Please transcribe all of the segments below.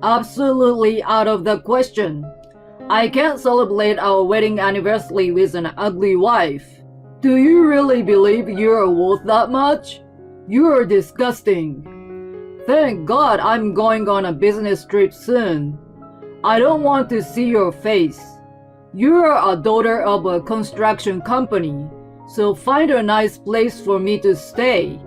Absolutely out of the question. I can't celebrate our wedding anniversary with an ugly wife. Do you really believe you're worth that much? You're disgusting. Thank God I'm going on a business trip soon. I don't want to see your face. You're a daughter of a construction company, so find a nice place for me to stay.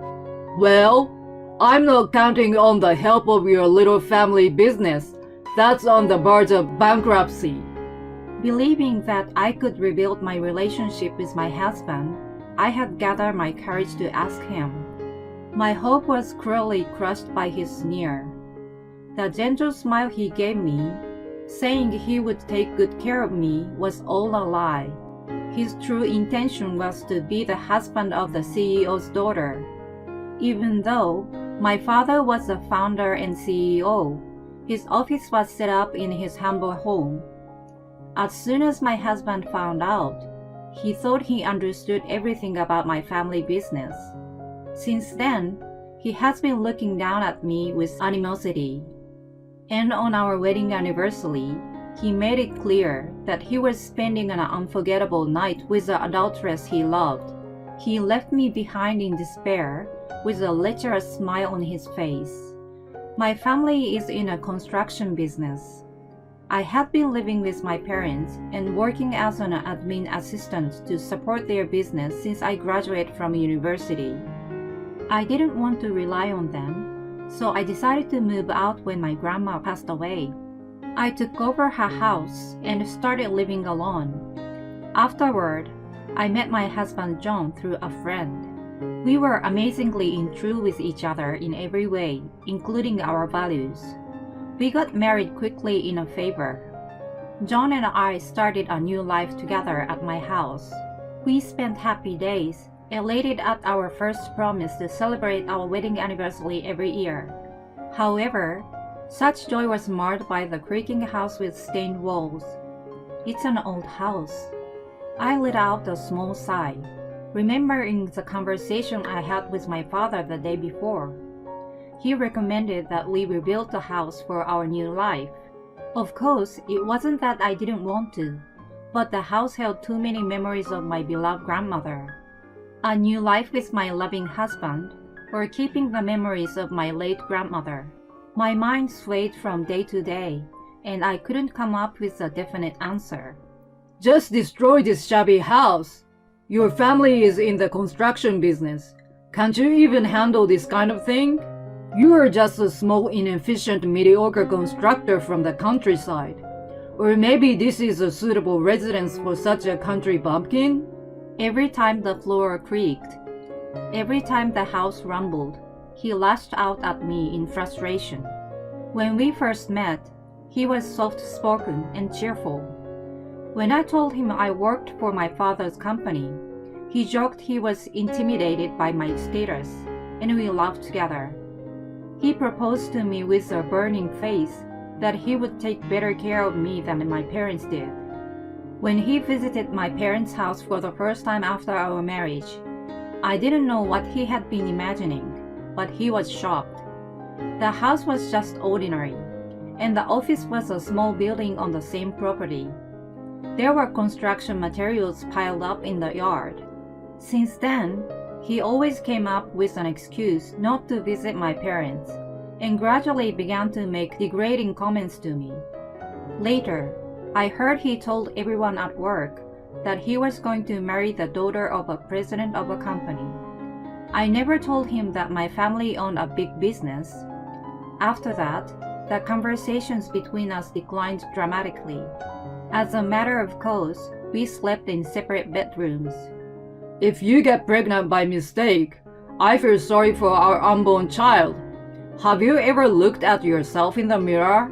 Well, I'm not counting on the help of your little family business that's on the verge of bankruptcy. Believing that I could rebuild my relationship with my husband, I had gathered my courage to ask him. My hope was cruelly crushed by his sneer. The gentle smile he gave me, saying he would take good care of me, was all a lie. His true intention was to be the husband of the CEO's daughter. Even though my father was the founder and CEO, his office was set up in his humble home. As soon as my husband found out, he thought he understood everything about my family business. Since then, he has been looking down at me with animosity. And on our wedding anniversary, he made it clear that he was spending an unforgettable night with the adulteress he loved. He left me behind in despair, with a lecherous smile on his face. My family is in a construction business. I had been living with my parents and working as an admin assistant to support their business since I graduated from university. I didn't want to rely on them, so I decided to move out when my grandma passed away. I took over her house and started living alone. Afterward, I met my husband John through a friend. We were amazingly in tune with each other in every way, including our values. We got married quickly in a favor. John and I started a new life together at my house. We spent happy days, elated at our first promise to celebrate our wedding anniversary every year. However, such joy was marred by the creaking house with stained walls. It's an old house. I let out a small sigh, remembering the conversation I had with my father the day before. He recommended that we rebuild the house for our new life. Of course, it wasn't that I didn't want to, but the house held too many memories of my beloved grandmother. A new life with my loving husband, or keeping the memories of my late grandmother. My mind swayed from day to day, and I couldn't come up with a definite answer. Just destroy this shabby house. Your family is in the construction business. Can't you even handle this kind of thing? You are just a small, inefficient, mediocre constructor from the countryside. Or maybe this is a suitable residence for such a country bumpkin? Every time the floor creaked, every time the house rumbled, he lashed out at me in frustration. When we first met, he was soft-spoken and cheerful. When I told him I worked for my father's company, he joked he was intimidated by my status, and we laughed together. He proposed to me with a burning face that he would take better care of me than my parents did. When he visited my parents' house for the first time after our marriage, I didn't know what he had been imagining, but he was shocked. The house was just ordinary, and the office was a small building on the same property. There were construction materials piled up in the yard. Since then, he always came up with an excuse not to visit my parents, and gradually began to make degrading comments to me. Later, I heard he told everyone at work that he was going to marry the daughter of a president of a company. I never told him that my family owned a big business. After that, the conversations between us declined dramatically. As a matter of course, we slept in separate bedrooms. If you get pregnant by mistake, I feel sorry for our unborn child. Have you ever looked at yourself in the mirror?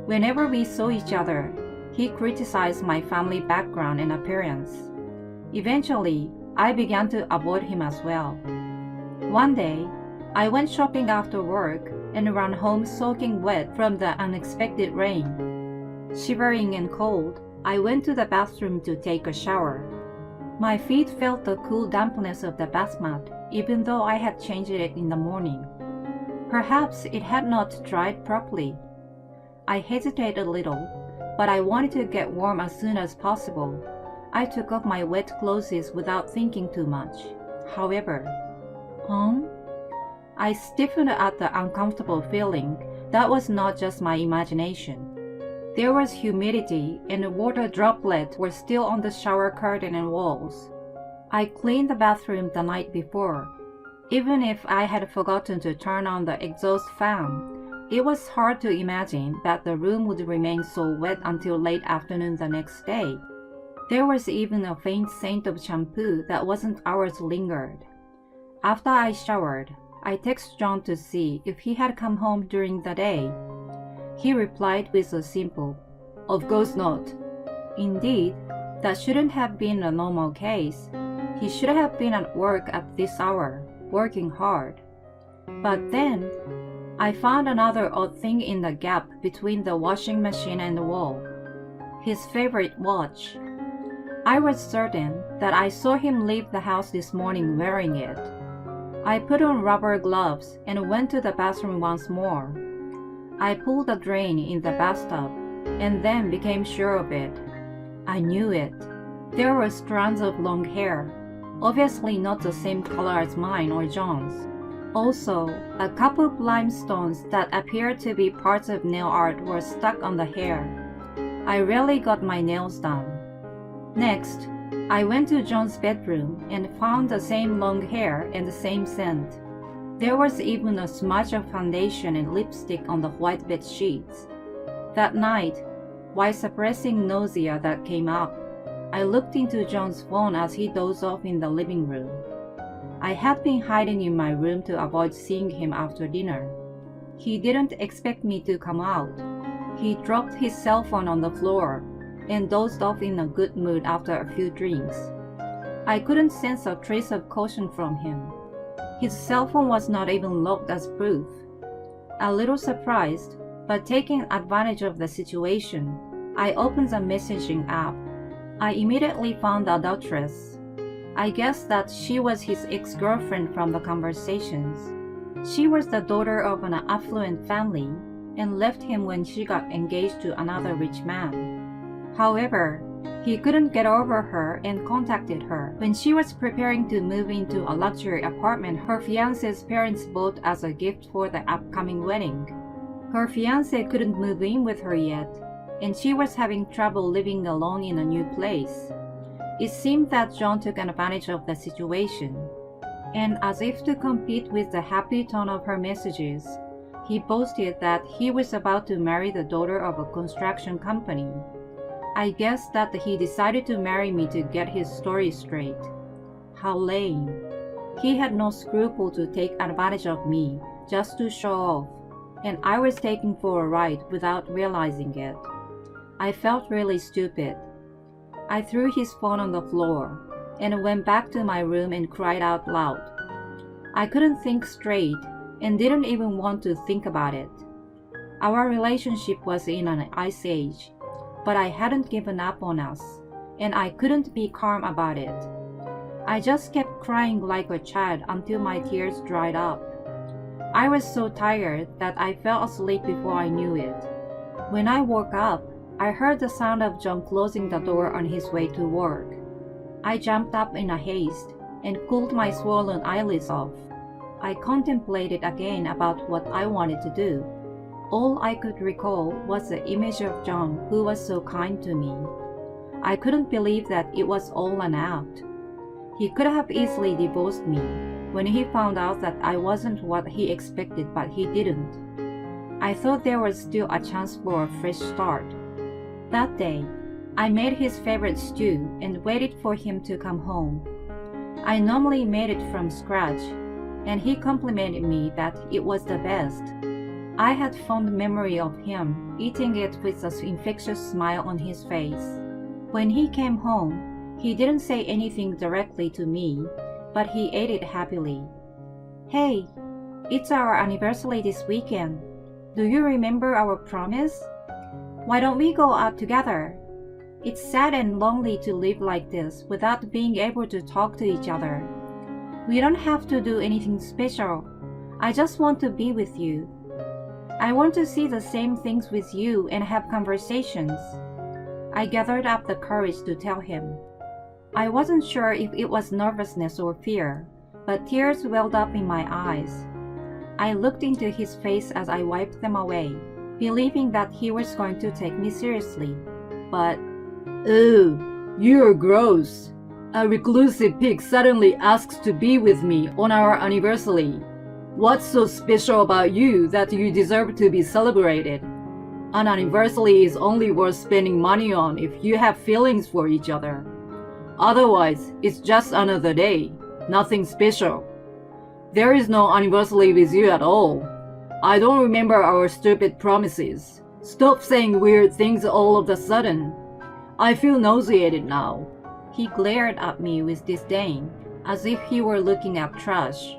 Whenever we saw each other, he criticized my family background and appearance. Eventually, I began to avoid him as well. One day, I went shopping after work and ran home soaking wet from the unexpected rain. Shivering and cold, I went to the bathroom to take a shower. My feet felt the cool dampness of the bath mat, even though I had changed it in the morning. Perhaps it had not dried properly. I hesitated a little, but I wanted to get warm as soon as possible. I took off my wet clothes without thinking too much. However, I stiffened at the uncomfortable feeling that was not just my imagination. There was humidity and the water droplets were still on the shower curtain and walls. I cleaned the bathroom the night before. Even if I had forgotten to turn on the exhaust fan, it was hard to imagine that the room would remain so wet until late afternoon the next day. There was even a faint scent of shampoo that wasn't ours lingered. After I showered, I texted John to see if he had come home during the day. He replied with a simple, "Of course not." Indeed, that shouldn't have been a normal case. He should have been at work at this hour, working hard. But then, I found another odd thing in the gap between the washing machine and the wall. His favorite watch. I was certain that I saw him leave the house this morning wearing it. I put on rubber gloves and went to the bathroom once more. I pulled the drain in the bathtub and then became sure of it. I knew it. There were strands of long hair, obviously not the same color as mine or John's. Also, a couple of limestones that appeared to be parts of nail art were stuck on the hair. I rarely got my nails done. Next, I went to John's bedroom and found the same long hair and the same scent. There was even a smudge of foundation and lipstick on the white bed sheets. That night, while suppressing nausea that came up, I looked into John's phone as he dozed off in the living room. I had been hiding in my room to avoid seeing him after dinner. He didn't expect me to come out. He dropped his cell phone on the floor and dozed off in a good mood after a few drinks. I couldn't sense a trace of caution from him. His cell phone was not even locked as proof. A little surprised, but taking advantage of the situation, I opened the messaging app. I immediately found the adulteress. I guessed that she was his ex-girlfriend from the conversations. She was the daughter of an affluent family and left him when she got engaged to another rich man. However, he couldn't get over her and contacted her when she was preparing to move into a luxury apartment her fiancé's parents bought as a gift for the upcoming wedding. Her fiancé couldn't move in with her yet, and she was having trouble living alone in a new place. It seemed that John took advantage of the situation, and as if to compete with the happy tone of her messages, he boasted that he was about to marry the daughter of a construction company. I guess that he decided to marry me to get his story straight. How lame. He had no scruple to take advantage of me just to show off, and I was taken for a ride without realizing it. I felt really stupid. I threw his phone on the floor and went back to my room and cried out loud. I couldn't think straight and didn't even want to think about it. Our relationship was in an ice age, but I hadn't given up on us, and I couldn't be calm about it. I just kept crying like a child until my tears dried up. I was so tired that I fell asleep before I knew it. When I woke up, I heard the sound of John closing the door on his way to work. I jumped up in a haste and cooled my swollen eyelids off. I contemplated again about what I wanted to do. All I could recall was the image of John, who was so kind to me. I couldn't believe that it was all an act. He could have easily divorced me when he found out that I wasn't what he expected, but he didn't. I thought there was still a chance for a fresh start. That day, I made his favorite stew and waited for him to come home. I normally made it from scratch, and he complimented me that it was the best. I had fond memory of him eating it with an infectious smile on his face. When he came home, he didn't say anything directly to me, but he ate it happily. "Hey, it's our anniversary this weekend. Do you remember our promise? Why don't we go out together? It's sad and lonely to live like this without being able to talk to each other. We don't have to do anything special. I just want to be with you." I want to see the same things with you and have conversations. I gathered up the courage to tell him. I wasn't sure if it was nervousness or fear, but tears welled up in my eyes. I looked into his face as I wiped them away, believing that he was going to take me seriously. But, Ew, you're gross. A reclusive pig suddenly asks to be with me on our anniversary. What's so special about you that you deserve to be celebrated? An anniversary is only worth spending money on if you have feelings for each other. Otherwise, it's just another day, nothing special. There is no anniversary with you at all. I don't remember our stupid promises. Stop saying weird things all of a sudden. I feel nauseated now. he glared at me with disdain, as if he were looking at trash.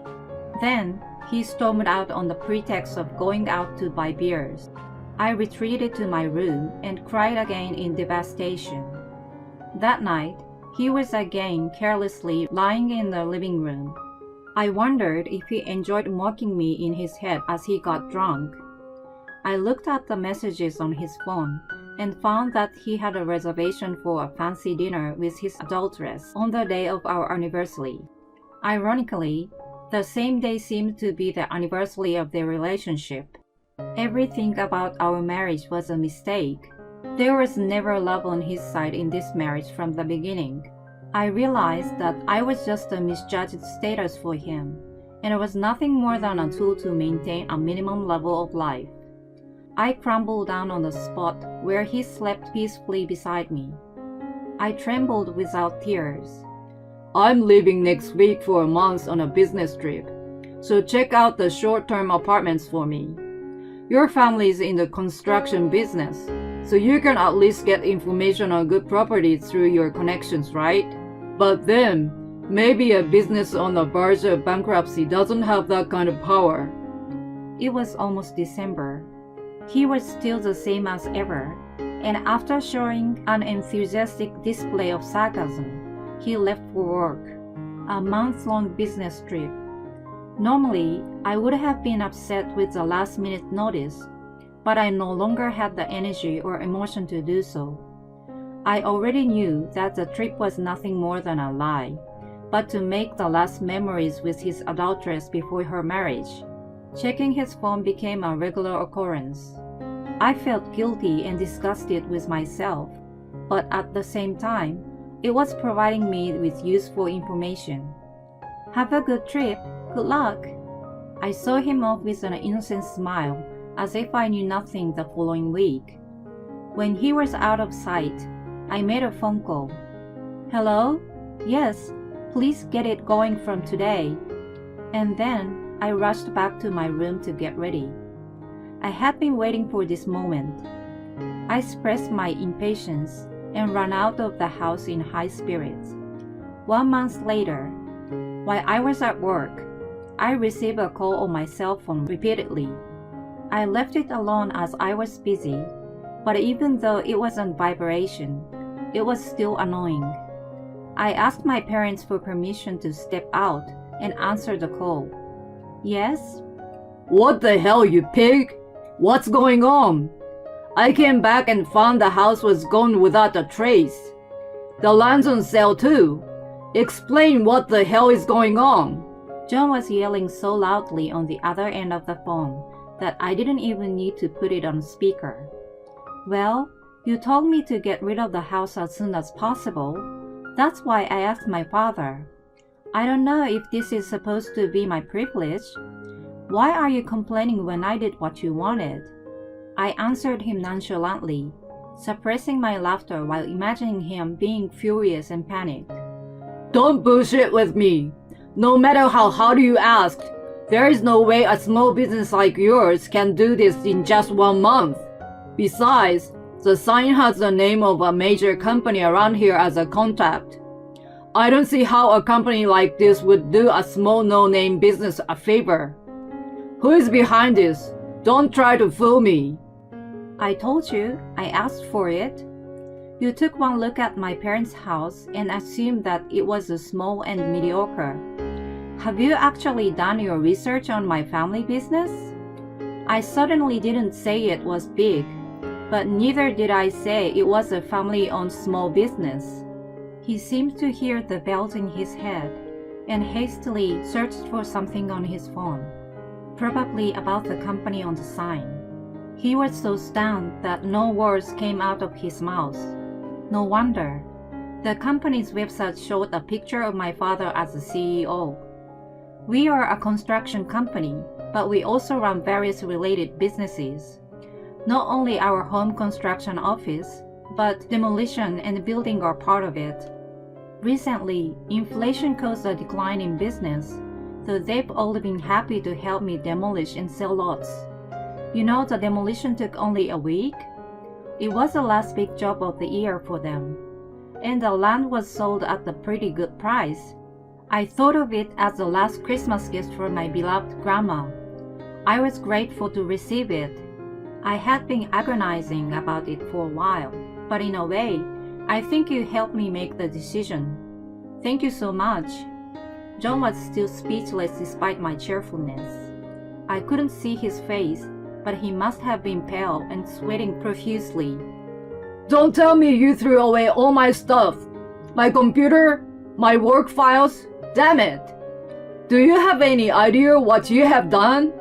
Then, he stormed out on the pretext of going out to buy beers. I retreated to my room and cried again in devastation. That night, he was again carelessly lying in the living room. I wondered if he enjoyed mocking me in his head as he got drunk. I looked at the messages on his phone and found that he had a reservation for a fancy dinner with his adulteress on the day of our anniversary. Ironically, the same day seemed to be the anniversary of their relationship. Everything about our marriage was a mistake. There was never love on his side in this marriage from the beginning. I realized that I was just a misjudged status for him, and it was nothing more than a tool to maintain a minimum level of life. I crumbled down on the spot where he slept peacefully beside me. I trembled without tears. I'm leaving next week for a month on a business trip, so check out the short-term apartments for me. Your family's in the construction business, so you can at least get information on good properties through your connections, right? But then, maybe a business on the verge of bankruptcy doesn't have that kind of power. It was almost December. He was still the same as ever, and after showing an enthusiastic display of sarcasm, he left for work, a month-long business trip. Normally, I would have been upset with the last-minute notice, but I no longer had the energy or emotion to do so. I already knew that the trip was nothing more than a lie, but to make the last memories with his adulteress before her marriage. Checking his phone became a regular occurrence. I felt guilty and disgusted with myself, but at the same time, it was providing me with useful information. Have a good trip. Good luck. I saw him off with an innocent smile, as if I knew nothing the following week. When he was out of sight, I made a phone call. Hello? Yes, please get it going from today. And then I rushed back to my room to get ready. I had been waiting for this moment. I expressed my impatience and ran out of the house in high spirits. 1 month later, while I was at work, I received a call on my cell phone repeatedly. I left it alone as I was busy, but even though it was on vibration, it was still annoying. I asked my parents for permission to step out and answer the call. Yes? What the hell, you pig? What's going on? I came back and found the house was gone without a trace. The land's on sale too. Explain what the hell is going on. John was yelling so loudly on the other end of the phone that I didn't even need to put it on speaker. Well, you told me to get rid of the house as soon as possible. That's why I asked my father. I don't know if this is supposed to be my privilege. Why are you complaining when I did what you wanted? I answered him nonchalantly, suppressing my laughter while imagining him being furious and panicked. Don't bullshit with me. No matter how hard you asked, there is no way a small business like yours can do this in just 1 month. Besides, the sign has the name of a major company around here as a contact. I don't see how a company like this would do a small no-name business a favor. Who is behind this? Don't try to fool me. I told you, I asked for it. You took one look at my parents' house and assumed that it was small and mediocre. Have you actually done your research on my family business? I certainly didn't say it was big, but neither did I say it was a family-owned small business. He seemed to hear the bells in his head and hastily searched for something on his phone, probably about the company on the sign. He was so stunned that no words came out of his mouth. No wonder. The company's website showed a picture of my father as the CEO. We are a construction company, but we also run various related businesses. Not only our home construction office, but demolition and building are part of it. Recently, inflation caused a decline in business, so they've all been happy to help me demolish and sell lots. You know, the demolition took only a week? It was the last big job of the year for them, and the land was sold at a pretty good price. I thought of it as the last Christmas gift for my beloved grandma. I was grateful to receive it. I had been agonizing about it for a while, but in a way, I think you helped me make the decision. Thank you so much. John was still speechless despite my cheerfulness. I couldn't see his face, but he must have been pale and sweating profusely. Don't tell me you threw away all my stuff. My computer, my work files, damn it. Do you have any idea what you have done?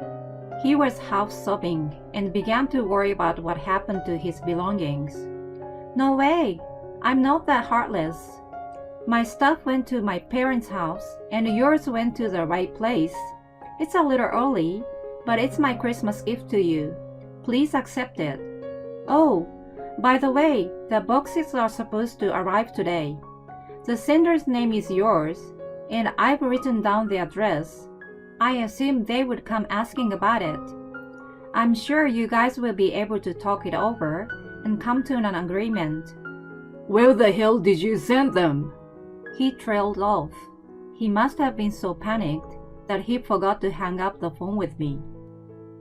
He was half sobbing and began to worry about what happened to his belongings. No way! I'm not that heartless. My stuff went to my parents' house and yours went to the right place. It's a little early, but it's my Christmas gift to you. Please accept it. Oh, by the way, the boxes are supposed to arrive today. The sender's name is yours, and I've written down the address. I assume they would come asking about it. I'm sure you guys will be able to talk it over and come to an agreement. Where the hell did you send them? He trailed off. He must have been so panicked that he forgot to hang up the phone with me.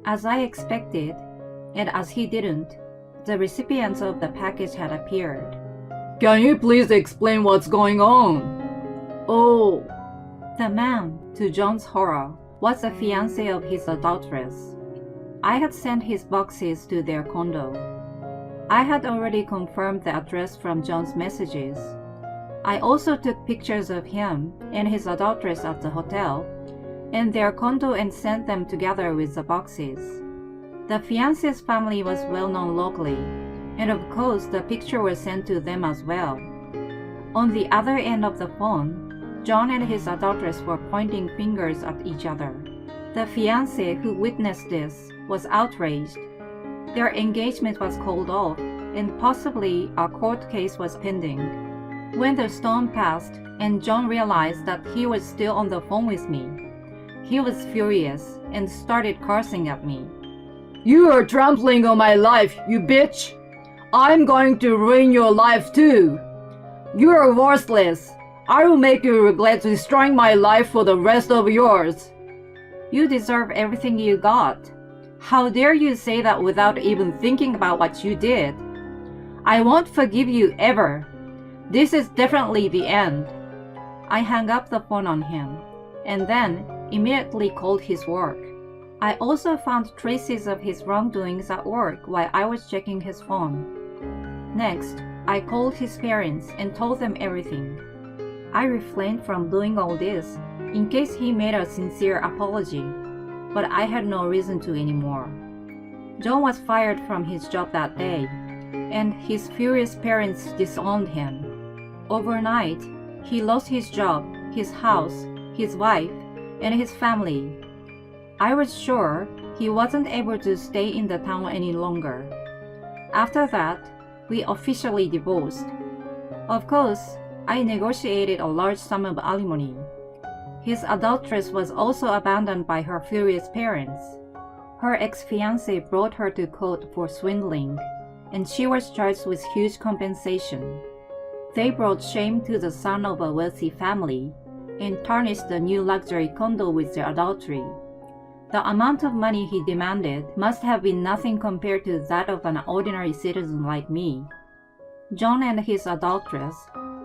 As I expected, and as he didn't, the recipients of the package had appeared. Can you please explain what's going on? Oh. The man, to John's horror, was a fiancé of his adulteress. I had sent his boxes to their condo. I had already confirmed the address from John's messages. I also took pictures of him and his adulteress at the hotel and their condo and sent them together with the boxes. The fiancé's family was well known locally, and of course the picture was sent to them as well. On the other end of the phone, John and his adulteress were pointing fingers at each other. The fiancé who witnessed this was outraged. Their engagement was called off, and possibly a court case was pending. When the storm passed and John realized that he was still on the phone with me, he was furious and started cursing at me. You are trampling on my life, you bitch! I'm going to ruin your life too! You are worthless! I will make you regret destroying my life for the rest of yours! You deserve everything you got. How dare you say that without even thinking about what you did? I won't forgive you ever. This is definitely the end. I hung up the phone on him, and then immediately called his work. I also found traces of his wrongdoings at work while I was checking his phone. Next, I called his parents and told them everything. I refrained from doing all this in case he made a sincere apology, but I had no reason to anymore. John was fired from his job that day, and his furious parents disowned him. Overnight, he lost his job, his house, his wife, and his family. I was sure he wasn't able to stay in the town any longer. After that, we officially divorced. Of course, I negotiated a large sum of alimony. His adulteress was also abandoned by her furious parents. Her ex-fiancé brought her to court for swindling, and she was charged with huge compensation. They brought shame to the son of a wealthy family and tarnished the new luxury condo with their adultery. The amount of money he demanded must have been nothing compared to that of an ordinary citizen like me. John and his adulteress,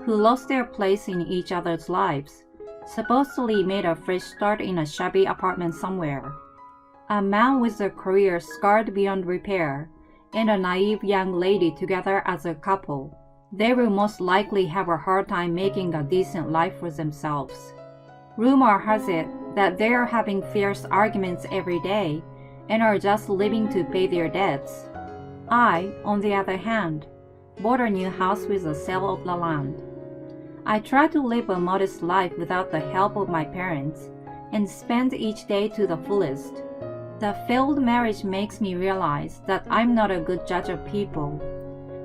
who lost their place in each other's lives, supposedly made a fresh start in a shabby apartment somewhere. A man with a career scarred beyond repair, and a naive young lady together as a couple. They will most likely have a hard time making a decent life for themselves. Rumor has it that they are having fierce arguments every day and are just living to pay their debts. I, on the other hand, bought a new house with the sale of the land. I try to live a modest life without the help of my parents and spend each day to the fullest. The failed marriage makes me realize that I'm not a good judge of people.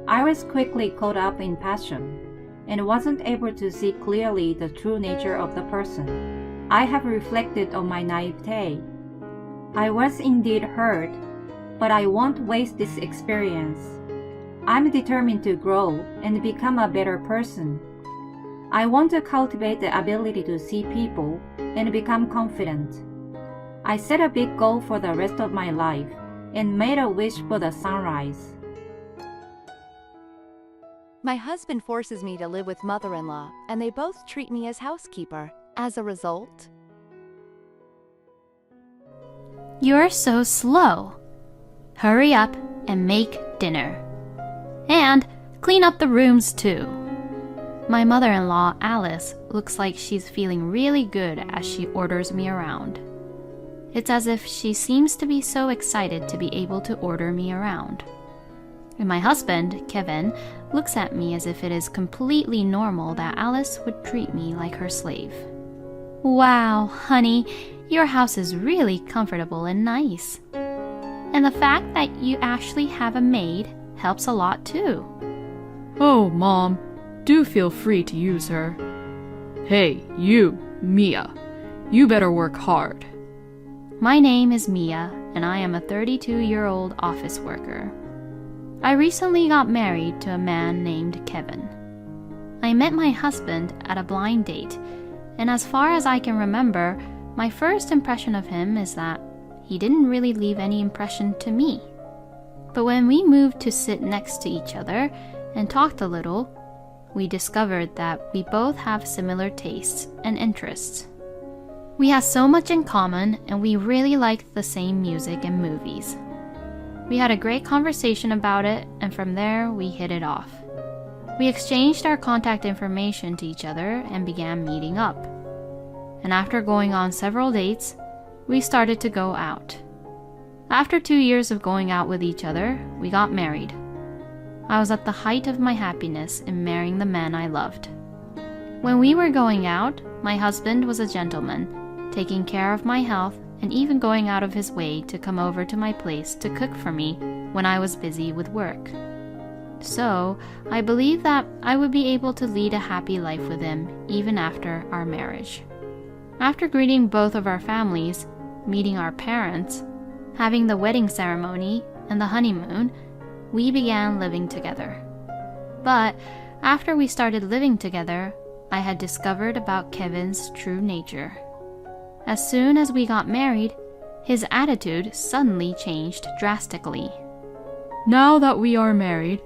I was quickly caught up in passion and wasn't able to see clearly the true nature of the person. I have reflected on my naivete. I was indeed hurt, but I won't waste this experience. I'm determined to grow and become a better person. I want to cultivate the ability to see people and become confident. I set a big goal for the rest of my life and made a wish for the sunrise. My husband forces me to live with mother-in-law, and they both treat me as housekeeper. As a result, You're so slow. Hurry up and make dinner. And clean up the rooms too. My mother-in-law, Alice, looks like she's feeling really good as she orders me around. It's as if she seems to be so excited to be able to order me around. And my husband, Kevin, looks at me as if it is completely normal that Alice would treat me like her slave. Wow, honey, your house is really comfortable and nice. And the fact that you actually have a maid helps a lot too. Oh, Mom, do feel free to use her. Hey, you, Mia, you better work hard. My name is Mia, and I am a 32-year-old office worker. I recently got married to a man named Kevin. I met my husband at a blind date, and as far as I can remember, my first impression of him is that he didn't really leave any impression to me. But when we moved to sit next to each other and talked a little, we discovered that we both have similar tastes and interests. We have so much in common, and we really liked the same music and movies. We had a great conversation about it, and from there we hit it off. We exchanged our contact information to each other and began meeting up. And after going on several dates, we started to go out. After 2 years of going out with each other, we got married. I was at the height of my happiness in marrying the man I loved. When we were going out, my husband was a gentleman, taking care of my health and even going out of his way to come over to my place to cook for me when I was busy with work. So, I believe that I would be able to lead a happy life with him even after our marriage. After greeting both of our families, meeting our parents, having the wedding ceremony and the honeymoon, we began living together. But after we started living together, I had discovered about Kevin's true nature. As soon as we got married, his attitude suddenly changed drastically. Now that we are married,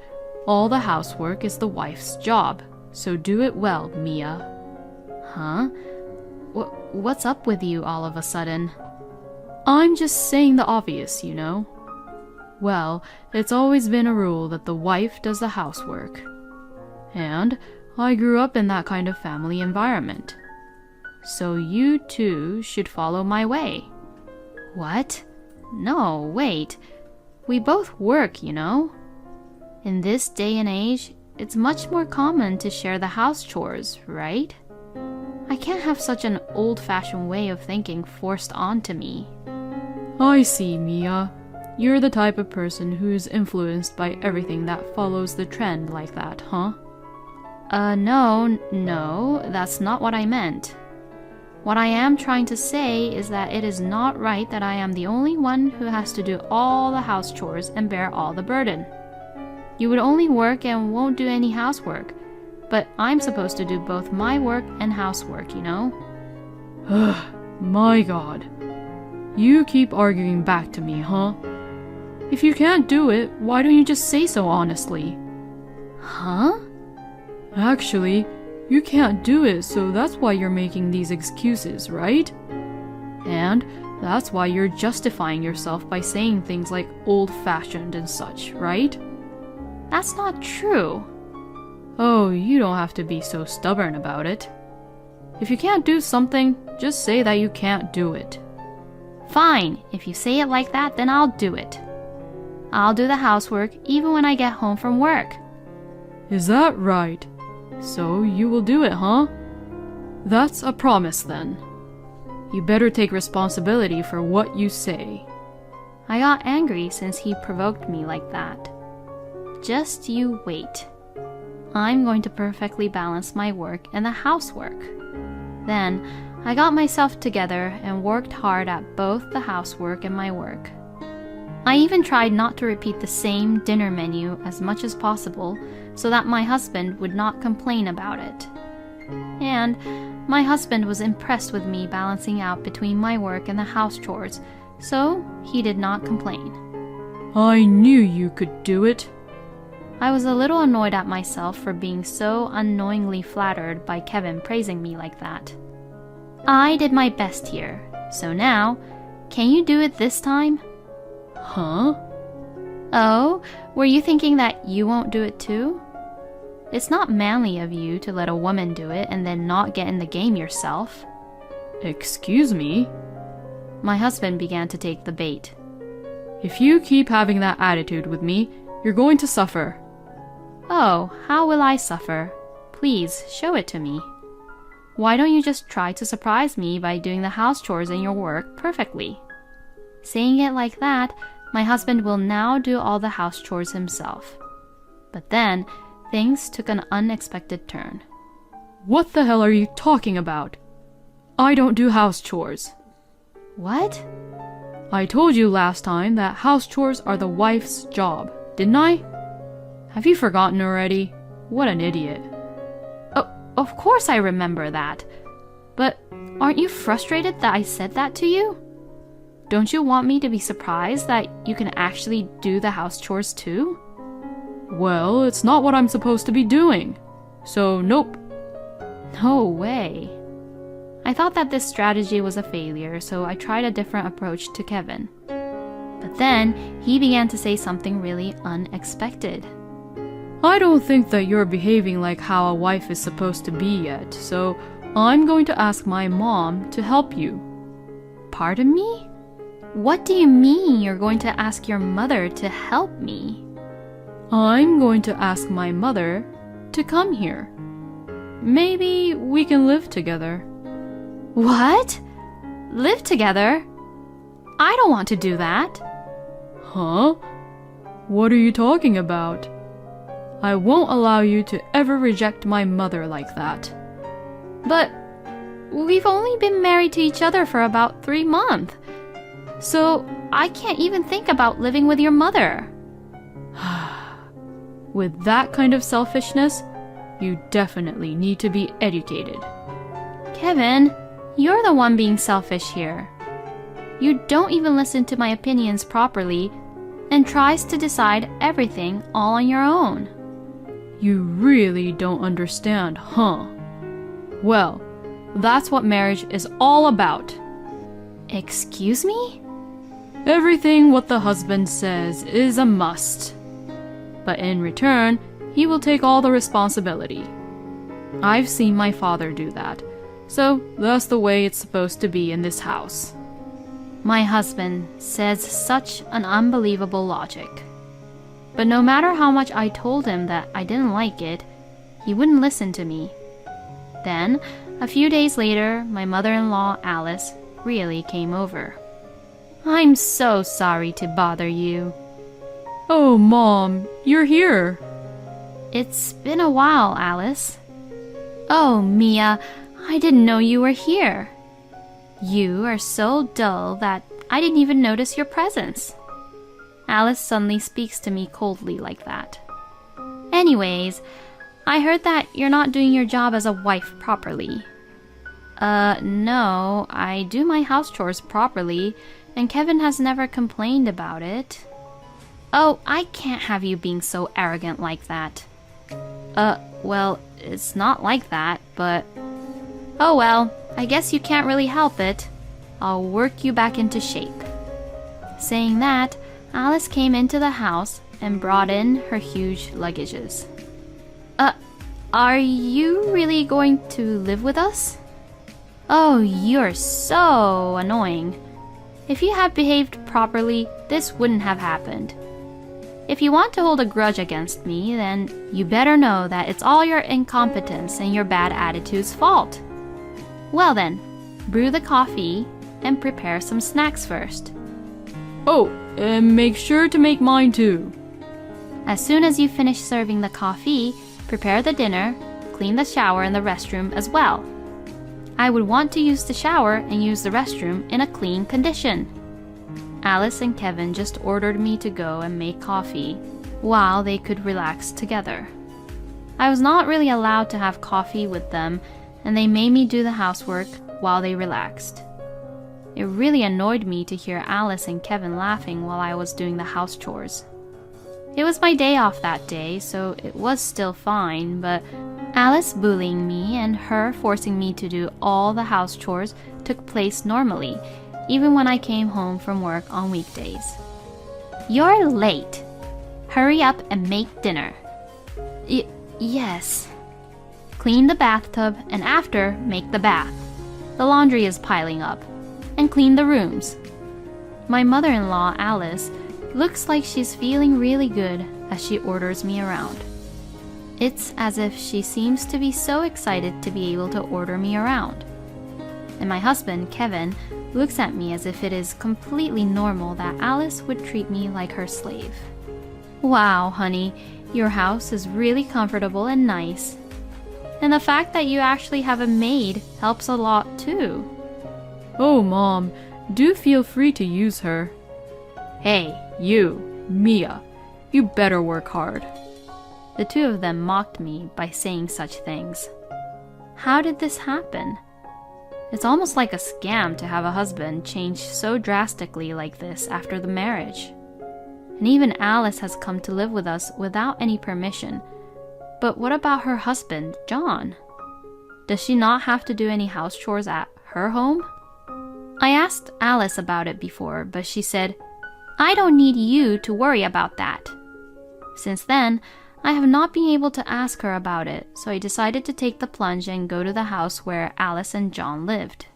all the housework is the wife's job, so do it well, Mia. Huh? What's up with you all of a sudden? I'm just saying the obvious, you know. Well, it's always been a rule that the wife does the housework. And I grew up in that kind of family environment. So you too should follow my way. What? No, wait. We both work, you know. In this day and age, it's much more common to share the house chores, right? I can't have such an old-fashioned way of thinking forced onto me. I see, Mia. You're the type of person who is influenced by everything that follows the trend like that, huh? No, that's not what I meant. What I am trying to say is that it is not right that I am the only one who has to do all the house chores and bear all the burden. You would only work and won't do any housework, but I'm supposed to do both my work and housework, you know? My God. You keep arguing back to me, huh? If you can't do it, why don't you just say so honestly? Huh? Actually, you can't do it, so that's why you're making these excuses, right? And That's why you're justifying yourself by saying things like old-fashioned and such, right? That's not true. Oh, you don't have to be so stubborn about it. If you can't do something, just say that you can't do it. Fine, if you say it like that, then I'll do it. I'll do the housework even when I get home from work. Is that right? So you will do it, huh? That's a promise then. You better take responsibility for what you say. I got angry since he provoked me like that. Just you wait. I'm going to perfectly balance my work and the housework. Then, I got myself together and worked hard at both the housework and my work. I even tried not to repeat the same dinner menu as much as possible so that my husband would not complain about it. And my husband was impressed with me balancing out between my work and the house chores, so he did not complain. I knew you could do it. I was a little annoyed at myself for being so unknowingly flattered by Kevin praising me like that. I did my best here, so now, can you do it this time? Huh? Oh, were you thinking that you won't do it too? It's not manly of you to let a woman do it and then not get in the game yourself. Excuse me? My husband began to take the bait. If you keep having that attitude with me, you're going to suffer. Oh, how will I suffer? Please, show it to me. Why don't you just try to surprise me by doing the house chores and your work perfectly? Saying it like that, my husband will now do all the house chores himself. But then, things took an unexpected turn. What the hell are you talking about? I don't do house chores. What? I told you last time that house chores are the wife's job, didn't I? Have you forgotten already? What an idiot. Oh, of course I remember that. But aren't you frustrated that I said that to you? Don't you want me to be surprised that you can actually do the house chores too? Well, it's not what I'm supposed to be doing. So, nope. No way. I thought that this strategy was a failure, so I tried a different approach to Kevin. But then, he began to say something really unexpected. I don't think that you're behaving like how a wife is supposed to be yet, so I'm going to ask my mom to help you. Pardon me? What do you mean you're going to ask your mother to help me? I'm going to ask my mother to come here. Maybe we can live together. What? Live together? I don't want to do that. Huh? What are you talking about? I won't allow you to ever reject my mother like that. But we've only been married to each other for about 3 months. So I can't even think about living with your mother. With that kind of selfishness, you definitely need to be educated. Kevin, you're the one being selfish here. You don't even listen to my opinions properly and tries to decide everything all on your own. You really don't understand, huh? Well, that's what marriage is all about. Excuse me? Everything what the husband says is a must. But in return, he will take all the responsibility. I've seen my father do that, so that's the way it's supposed to be in this house. My husband says such an unbelievable logic. But no matter how much I told him that I didn't like it, he wouldn't listen to me. Then, a few days later, my mother-in-law, Alice, really came over. I'm so sorry to bother you. Oh, Mom, you're here. It's been a while, Alice. Oh, Mia, I didn't know you were here. You are so dull that I didn't even notice your presence. Alice suddenly speaks to me coldly like that. Anyways, I heard that you're not doing your job as a wife properly. No, I do my house chores properly, and Kevin has never complained about it. Oh, I can't have you being so arrogant like that. Well, it's not like that, but... Oh well, I guess you can't really help it. I'll work you back into shape." Saying that, Alice came into the house and brought in her huge luggages. Are you really going to live with us?" "Oh, you're so annoying. If you had behaved properly, this wouldn't have happened. If you want to hold a grudge against me, then you better know that it's all your incompetence and your bad attitude's fault. Well then, brew the coffee and prepare some snacks first." Oh, and make sure to make mine too. As soon as you finish serving the coffee, prepare the dinner, clean the shower and the restroom as well. I would want to use the shower and use the restroom in a clean condition. Alice and Kevin just ordered me to go and make coffee while they could relax together. I was not really allowed to have coffee with them, and they made me do the housework while they relaxed. It really annoyed me to hear Alice and Kevin laughing while I was doing the house chores. It was my day off that day, so it was still fine, but Alice bullying me and her forcing me to do all the house chores took place normally, even when I came home from work on weekdays. "You're late. Hurry up and make dinner." Yes. "Clean the bathtub and after, make the bath. The laundry is piling up. And clean the rooms." My mother-in-law, Alice, looks like she's feeling really good as she orders me around. It's as if she seems to be so excited to be able to order me around. And my husband, Kevin, looks at me as if it is completely normal that Alice would treat me like her slave. "Wow, honey, your house is really comfortable and nice. And the fact that you actually have a maid helps a lot too." Oh, Mom, do feel free to use her. "Hey, you, Mia, you better work hard." The two of them mocked me by saying such things. How did this happen? It's almost like a scam to have a husband change so drastically like this after the marriage. And even Alice has come to live with us without any permission. But what about her husband, John? Does she not have to do any house chores at her home? I asked Alice about it before, but she said, "I don't need you to worry about that." Since then, I have not been able to ask her about it, so I decided to take the plunge and go to the house where Alice and John lived.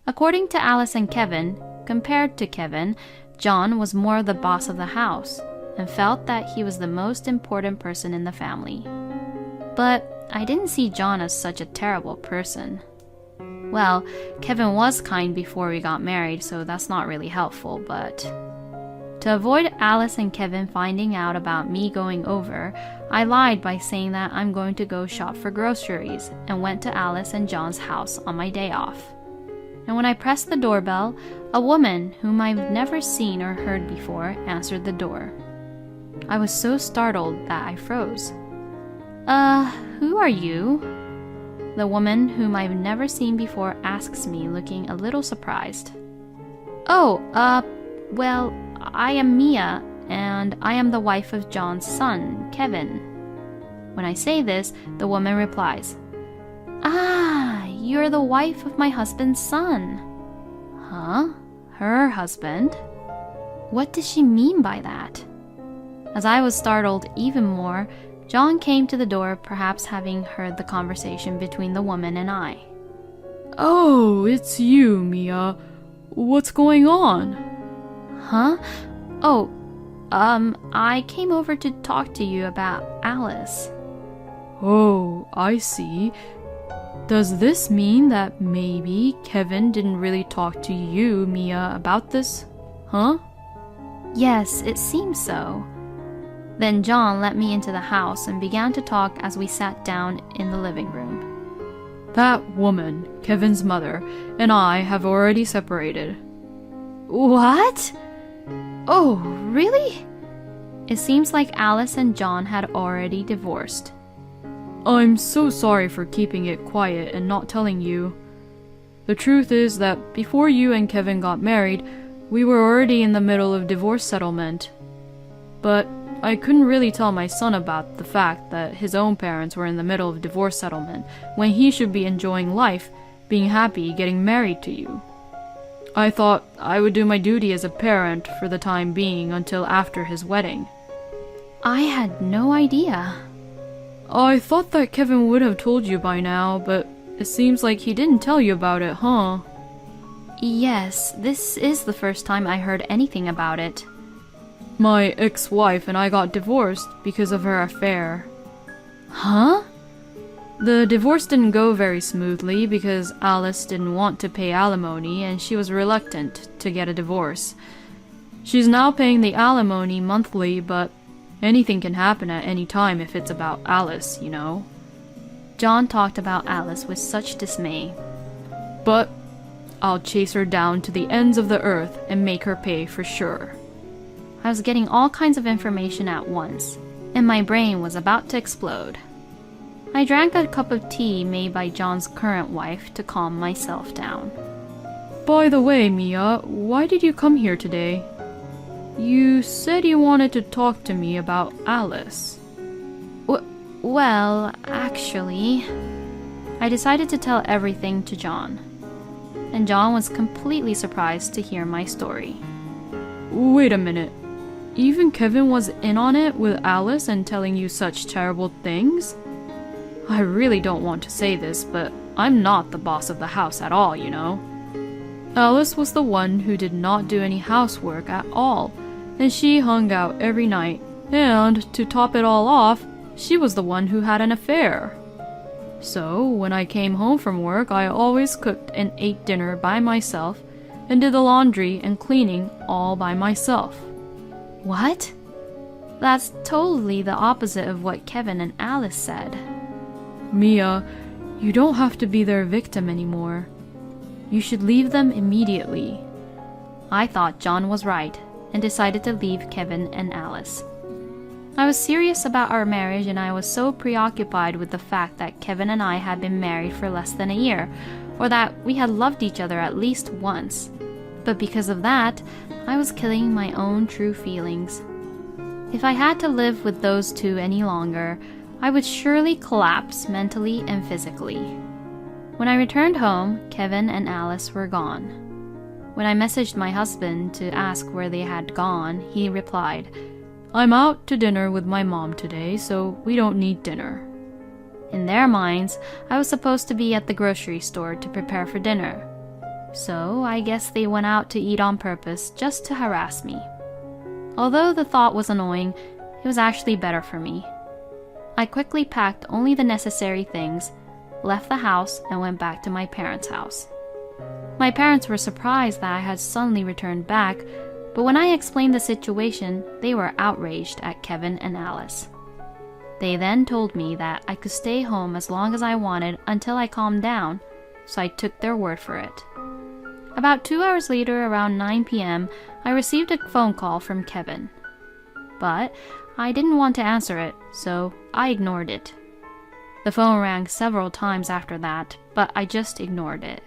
According to Alice and Kevin, compared to Kevin, John was more the boss of the house and felt that he was the most important person in the family. But I didn't see John as such a terrible person. Well, Kevin was kind before we got married, so that's not really helpful, but to avoid Alice and Kevin finding out about me going over, I lied by saying that I'm going to go shop for groceries and went to Alice and John's house on my day off. And when I pressed the doorbell, a woman whom I've never seen or heard before answered the door. I was so startled that I froze. Who are you?" The woman whom I've never seen before asks me, looking a little surprised. "Oh, well, I am Mia, and I am the wife of John's son, Kevin." When I say this, the woman replies, "Ah, you're the wife of my husband's son." Huh? Her husband? What does she mean by that? As I was startled even more, John came to the door, perhaps having heard the conversation between the woman and I. "Oh, it's you, Mia. What's going on?" Huh? Oh, I came over to talk to you about Alice. Oh, I see. Does this mean that maybe Kevin didn't really talk to you, Mia, about this? Huh? Yes, it seems so. Then John let me into the house and began to talk as we sat down in the living room. "That woman, Kevin's mother, and I have already separated." What? Oh, really? It seems like Alice and John had already divorced. "I'm so sorry for keeping it quiet and not telling you. The truth is that before you and Kevin got married, we were already in the middle of divorce settlement. But I couldn't really tell my son about the fact that his own parents were in the middle of divorce settlement when he should be enjoying life, being happy, getting married to you. I thought I would do my duty as a parent for the time being until after his wedding. I had no idea. I thought that Kevin would have told you by now, but it seems like he didn't tell you about it, huh? Yes, this is the first time I heard anything about it. My ex-wife and I got divorced because of her affair. Huh? The divorce didn't go very smoothly because Alice didn't want to pay alimony and she was reluctant to get a divorce. She's now paying the alimony monthly, but anything can happen at any time if it's about Alice, you know. John talked about Alice with such dismay. But I'll chase her down to the ends of the earth and make her pay for sure. I was getting all kinds of information at once, and my brain was about to explode. I drank a cup of tea made by John's current wife to calm myself down. By the way, Mia, why did you come here today? You said you wanted to talk to me about Alice. Well, actually, I decided to tell everything to John. And John was completely surprised to hear my story. Wait a minute. Even Kevin was in on it with Alice and telling you such terrible things? I really don't want to say this, but I'm not the boss of the house at all, you know. Alice was the one who did not do any housework at all, and she hung out every night, and to top it all off, she was the one who had an affair. So, when I came home from work, I always cooked and ate dinner by myself, and did the laundry and cleaning all by myself. What? That's totally the opposite of what Kevin and Alice said. Mia, you don't have to be their victim anymore. You should leave them immediately. I thought John was right, and decided to leave Kevin and Alice. I was serious about our marriage, and I was so preoccupied with the fact that Kevin and I had been married for less than a year, or that we had loved each other at least once. But because of that, I was killing my own true feelings. If I had to live with those two any longer, I would surely collapse mentally and physically. When I returned home, Kevin and Alice were gone. When I messaged my husband to ask where they had gone, he replied, "I'm out to dinner with my mom today, so we don't need dinner." In their minds, I was supposed to be at the grocery store to prepare for dinner. So I guess they went out to eat on purpose just to harass me. Although the thought was annoying, it was actually better for me. I quickly packed only the necessary things, left the house, and went back to my parents' house. My parents were surprised that I had suddenly returned back, but when I explained the situation, they were outraged at Kevin and Alice. They then told me that I could stay home as long as I wanted until I calmed down, so I took their word for it. About 2 hours later, around 9 p.m., I received a phone call from Kevin. But I didn't want to answer it, so I ignored it. The phone rang several times after that, but I just ignored it.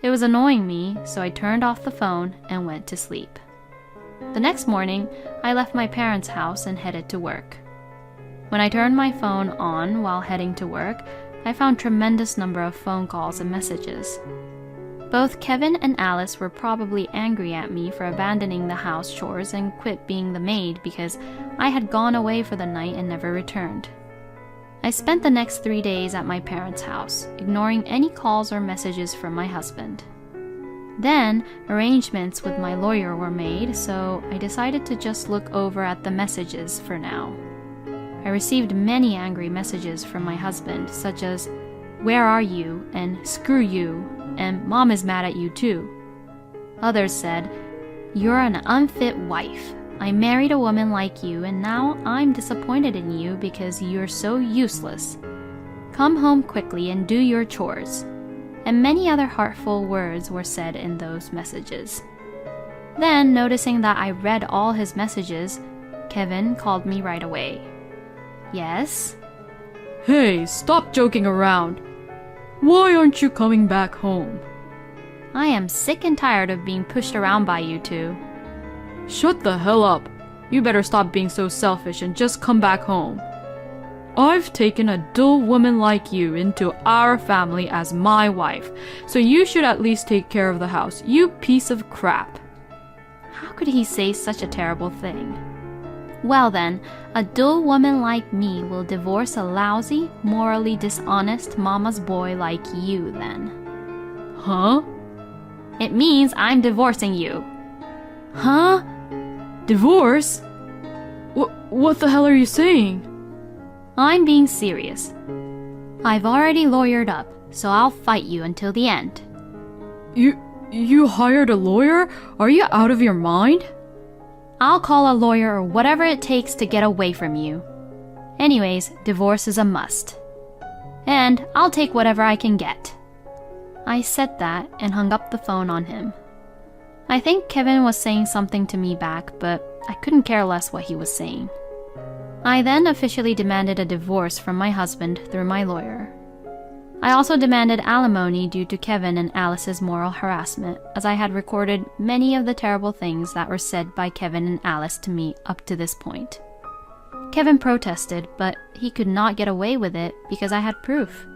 It was annoying me, so I turned off the phone and went to sleep. The next morning, I left my parents' house and headed to work. When I turned my phone on while heading to work, I found a tremendous number of phone calls and messages. Both Kevin and Alice were probably angry at me for abandoning the house chores and quit being the maid because I had gone away for the night and never returned. I spent the next 3 days at my parents' house, ignoring any calls or messages from my husband. Then, arrangements with my lawyer were made, so I decided to just look over at the messages for now. I received many angry messages from my husband, such as, "Where are you?" and "Screw you," and "Mom is mad at you too." Others said, "You're an unfit wife. I married a woman like you, and now I'm disappointed in you because you're so useless. Come home quickly and do your chores." And many other heartful words were said in those messages. Then, noticing that I read all his messages, Kevin called me right away. "Yes?" "Hey, stop joking around. Why aren't you coming back home?" "I am sick and tired of being pushed around by you two." "Shut the hell up. You better stop being so selfish and just come back home." I've taken a dull woman like you into our family as my wife, so you should at least take care of the house, you piece of crap. How could he say such a terrible thing? Well then, a dull woman like me will divorce a lousy, morally dishonest mama's boy like you then. Huh? It means I'm divorcing you. Huh? Divorce? What the hell are you saying? I'm being serious. I've already lawyered up, so I'll fight you until the end. You hired a lawyer? Are you out of your mind? I'll call a lawyer or whatever it takes to get away from you. Anyways, divorce is a must. And I'll take whatever I can get. I said that and hung up the phone on him. I think Kevin was saying something to me back, but I couldn't care less what he was saying. I then officially demanded a divorce from my husband through my lawyer. I also demanded alimony due to Kevin and Alice's moral harassment, as I had recorded many of the terrible things that were said by Kevin and Alice to me up to this point. Kevin protested, but he could not get away with it because I had proof.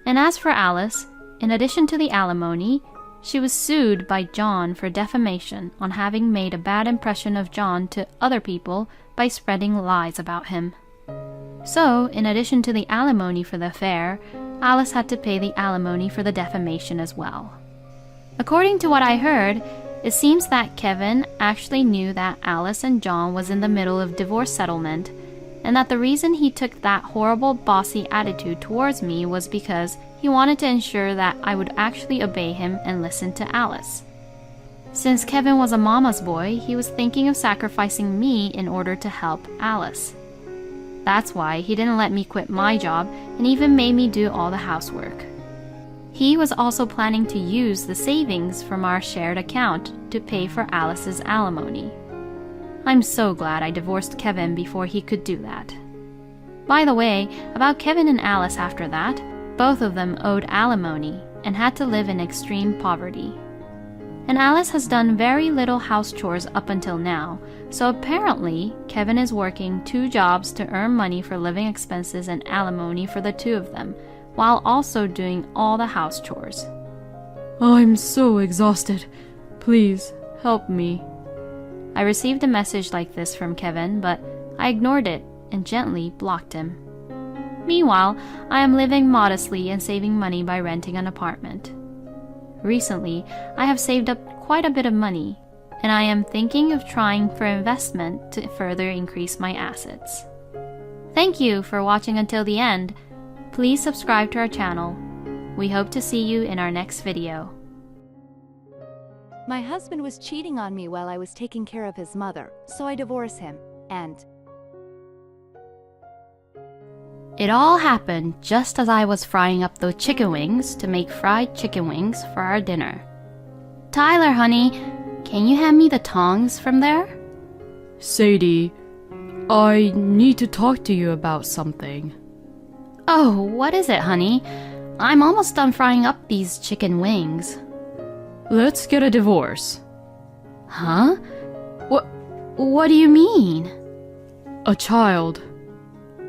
And as for Alice, in addition to the alimony, she was sued by John for defamation on having made a bad impression of John to other people by spreading lies about him. So, in addition to the alimony for the affair, Alice had to pay the alimony for the defamation as well. According to what I heard, it seems that Kevin actually knew that Alice and John was in the middle of divorce settlement, and that the reason he took that horrible bossy attitude towards me was because he wanted to ensure that I would actually obey him and listen to Alice. Since Kevin was a mama's boy, he was thinking of sacrificing me in order to help Alice. That's why he didn't let me quit my job and even made me do all the housework. He was also planning to use the savings from our shared account to pay for Alice's alimony. I'm so glad I divorced Kevin before he could do that. By the way, about Kevin and Alice after that, both of them owed alimony and had to live in extreme poverty. And Alice has done very little house chores up until now, so apparently Kevin is working 2 jobs to earn money for living expenses and alimony for the 2 of them, while also doing all the house chores. I'm so exhausted. Please, help me. I received a message like this from Kevin, but I ignored it and gently blocked him. Meanwhile, I am living modestly and saving money by renting an apartment. Recently, I have saved up quite a bit of money, and I am thinking of trying for investment to further increase my assets. Thank you for watching until the end. Please subscribe to our channel. We hope to see you in our next video. My husband was cheating on me while I was taking care of his mother, so I divorced him, and It all happened just as I was frying up those chicken wings to make fried chicken wings for our dinner. Tyler, honey, can you hand me the tongs from there? Sadie, I need to talk to you about something. Oh, what is it, honey? I'm almost done frying up these chicken wings. Let's get a divorce. Huh? What do you mean? A child.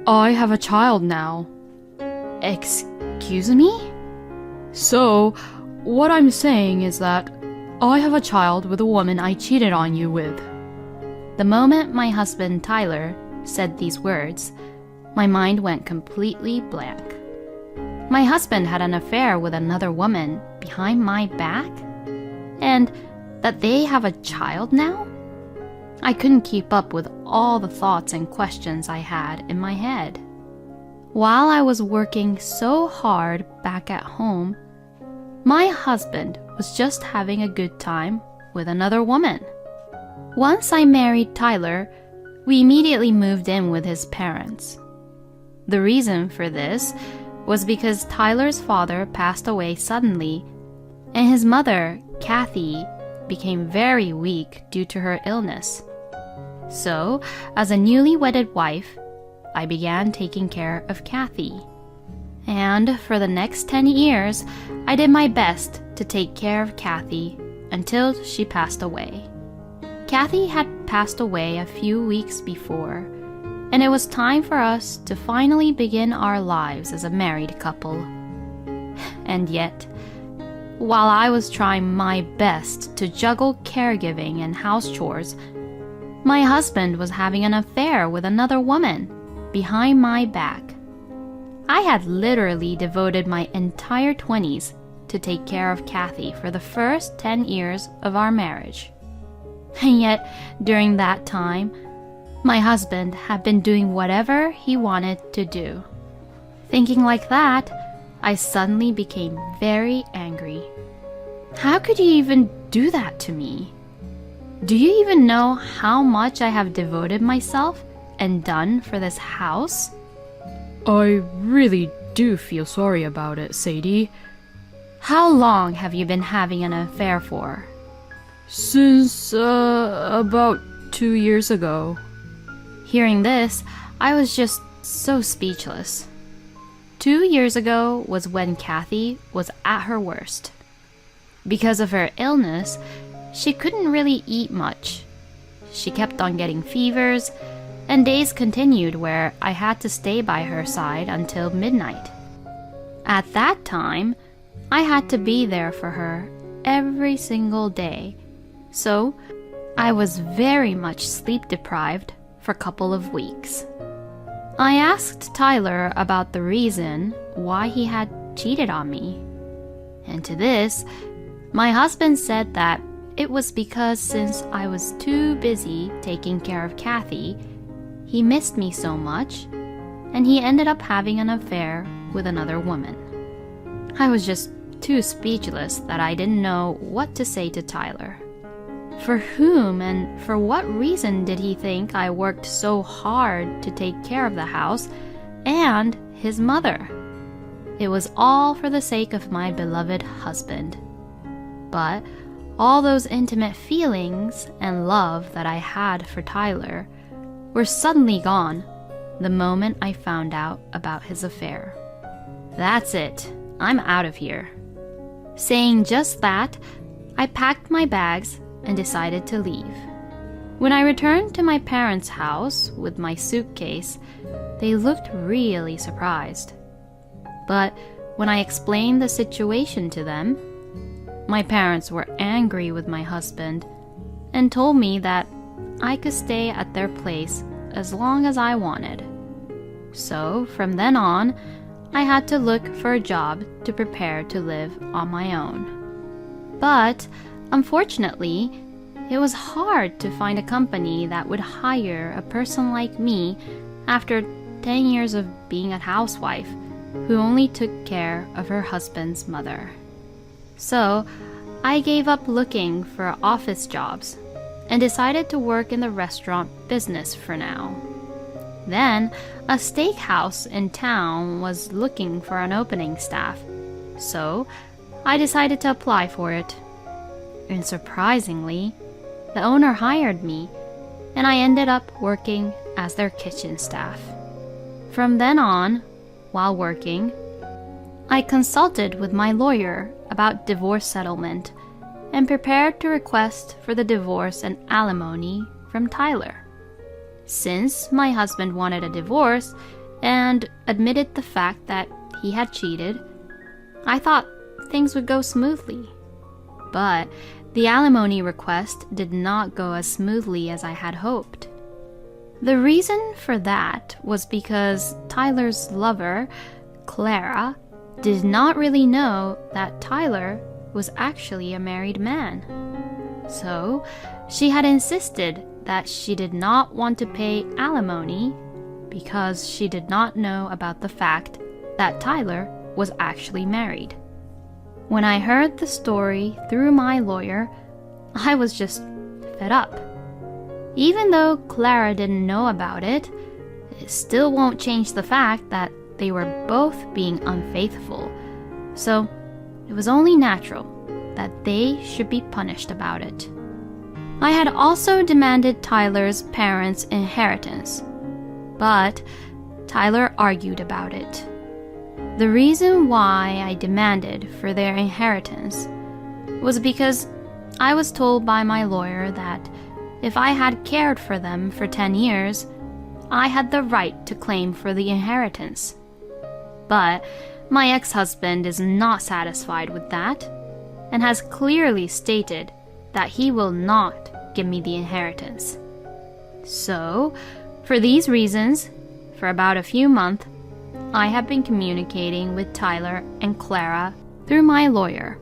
I have a child now. Excuse me? So, what I'm saying is that I have a child with a woman I cheated on you with. The moment my husband, Tyler, said these words, my mind went completely blank. My husband had an affair with another woman behind my back? And that they have a child now? I couldn't keep up with all the thoughts and questions I had in my head. While I was working so hard back at home, my husband was just having a good time with another woman. Once I married Tyler, we immediately moved in with his parents. The reason for this was because Tyler's father passed away suddenly, and his mother, Kathy, became very weak due to her illness. So, as a newly wedded wife, I began taking care of Kathy. And for the next 10 years, I did my best to take care of Kathy until she passed away. Kathy had passed away a few weeks before, and it was time for us to finally begin our lives as a married couple. And yet, while I was trying my best to juggle caregiving and house chores, my husband was having an affair with another woman behind my back. I had literally devoted my entire 20s to take care of Kathy for the first 10 years of our marriage. And yet, during that time, my husband had been doing whatever he wanted to do. Thinking like that, I suddenly became very angry. How could you even do that to me? Do you even know how much I have devoted myself and done for this house? I really do feel sorry about it, Sadie. How long have you been having an affair for? Since, about 2 years ago. Hearing this, I was just so speechless. 2 years ago was when Kathy was at her worst. Because of her illness, she couldn't really eat much. She kept on getting fevers, and days continued where I had to stay by her side until midnight. At that time, I had to be there for her every single day, so I was very much sleep deprived for a couple of weeks. I asked Tyler about the reason why he had cheated on me, and to this, my husband said that it was because since I was too busy taking care of Kathy, he missed me so much, and he ended up having an affair with another woman. I was just too speechless that I didn't know what to say to Tyler. For whom and for what reason did he think I worked so hard to take care of the house and his mother? It was all for the sake of my beloved husband. But all those intimate feelings and love that I had for Tyler were suddenly gone the moment I found out about his affair. That's it. I'm out of here. Saying just that, I packed my bags and decided to leave. When I returned to my parents' house with my suitcase, they looked really surprised. But when I explained the situation to them, my parents were angry with my husband and told me that I could stay at their place as long as I wanted. So from then on, I had to look for a job to prepare to live on my own. But unfortunately, it was hard to find a company that would hire a person like me after 10 years of being a housewife who only took care of her husband's mother. So I gave up looking for office jobs and decided to work in the restaurant business for now. Then, a steakhouse in town was looking for an opening staff, so I decided to apply for it. And surprisingly, the owner hired me, and I ended up working as their kitchen staff. From then on, while working, I consulted with my lawyer about divorce settlement and prepared to request for the divorce and alimony from Tyler. Since my husband wanted a divorce and admitted the fact that he had cheated, I thought things would go smoothly. But the alimony request did not go as smoothly as I had hoped. The reason for that was because Tyler's lover, Clara, did not really know that Tyler was actually a married man. So she had insisted that she did not want to pay alimony because she did not know about the fact that Tyler was actually married. When I heard the story through my lawyer, I was just fed up. Even though Clara didn't know about it, it still won't change the fact that they were both being unfaithful. So it was only natural that they should be punished about it. I had also demanded Tyler's parents' inheritance, but Tyler argued about it. The reason why I demanded for their inheritance was because I was told by my lawyer that if I had cared for them for 10 years, I had the right to claim for the inheritance. But my ex-husband is not satisfied with that, and has clearly stated that he will not give me the inheritance. So, for these reasons, for about a few months, I have been communicating with Tyler and Clara through my lawyer.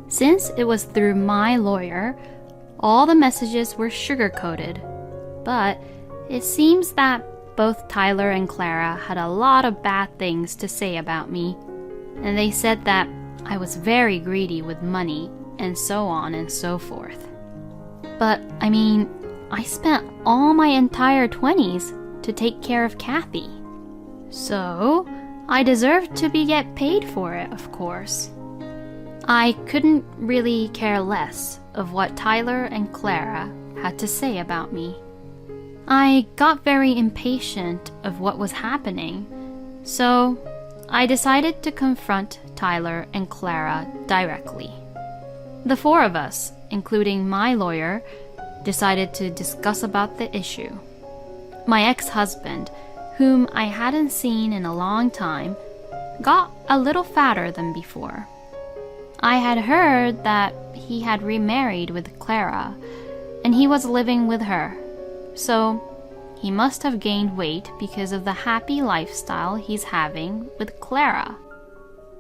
Since it was through my lawyer, all the messages were sugar-coated, but it seems that both Tyler and Clara had a lot of bad things to say about me, and they said that I was very greedy with money, and so on and so forth. But, I mean, I spent all my entire 20s to take care of Kathy. So, I deserved to get paid for it, of course. I couldn't really care less of what Tyler and Clara had to say about me. I got very impatient of what was happening, so I decided to confront Tyler and Clara directly. The four of us, including my lawyer, decided to discuss about the issue. My ex-husband, whom I hadn't seen in a long time, got a little fatter than before. I had heard that he had remarried with Clara, and he was living with her, so he must have gained weight because of the happy lifestyle he's having with Clara.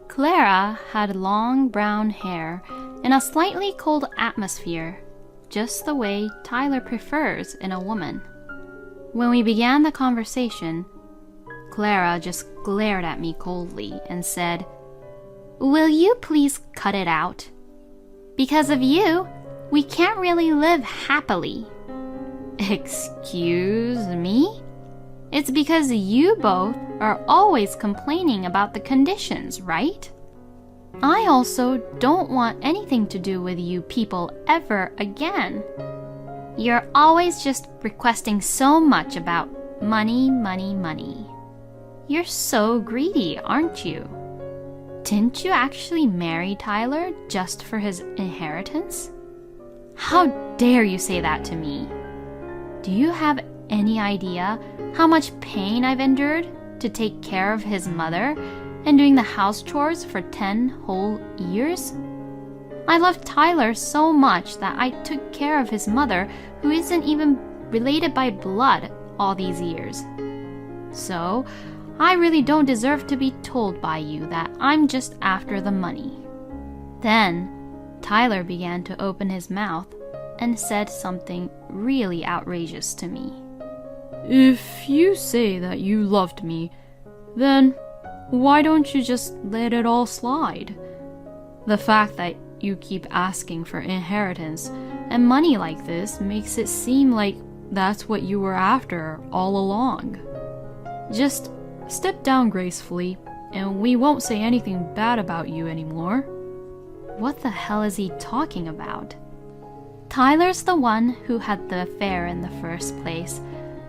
Clara had long brown hair in a slightly cold atmosphere, just the way Tyler prefers in a woman. When we began the conversation, Clara just glared at me coldly and said, "Will you please cut it out? Because of you, we can't really live happily." Excuse me? It's because you both are always complaining about the conditions, right? I also don't want anything to do with you people ever again. You're always just requesting so much about money, money, money. You're so greedy, aren't you? Didn't you actually marry Tyler just for his inheritance? How dare you say that to me? Do you have any idea how much pain I've endured to take care of his mother and doing the house chores for 10 whole years? I loved Tyler so much that I took care of his mother, who isn't even related by blood, all these years. So, I really don't deserve to be told by you that I'm just after the money. Then, Tyler began to open his mouth and said something really outrageous to me. If you say that you loved me, then why don't you just let it all slide? The fact that you keep asking for inheritance and money like this makes it seem like that's what you were after all along. Just step down gracefully, and we won't say anything bad about you anymore. What the hell is he talking about? Tyler's the one who had the affair in the first place,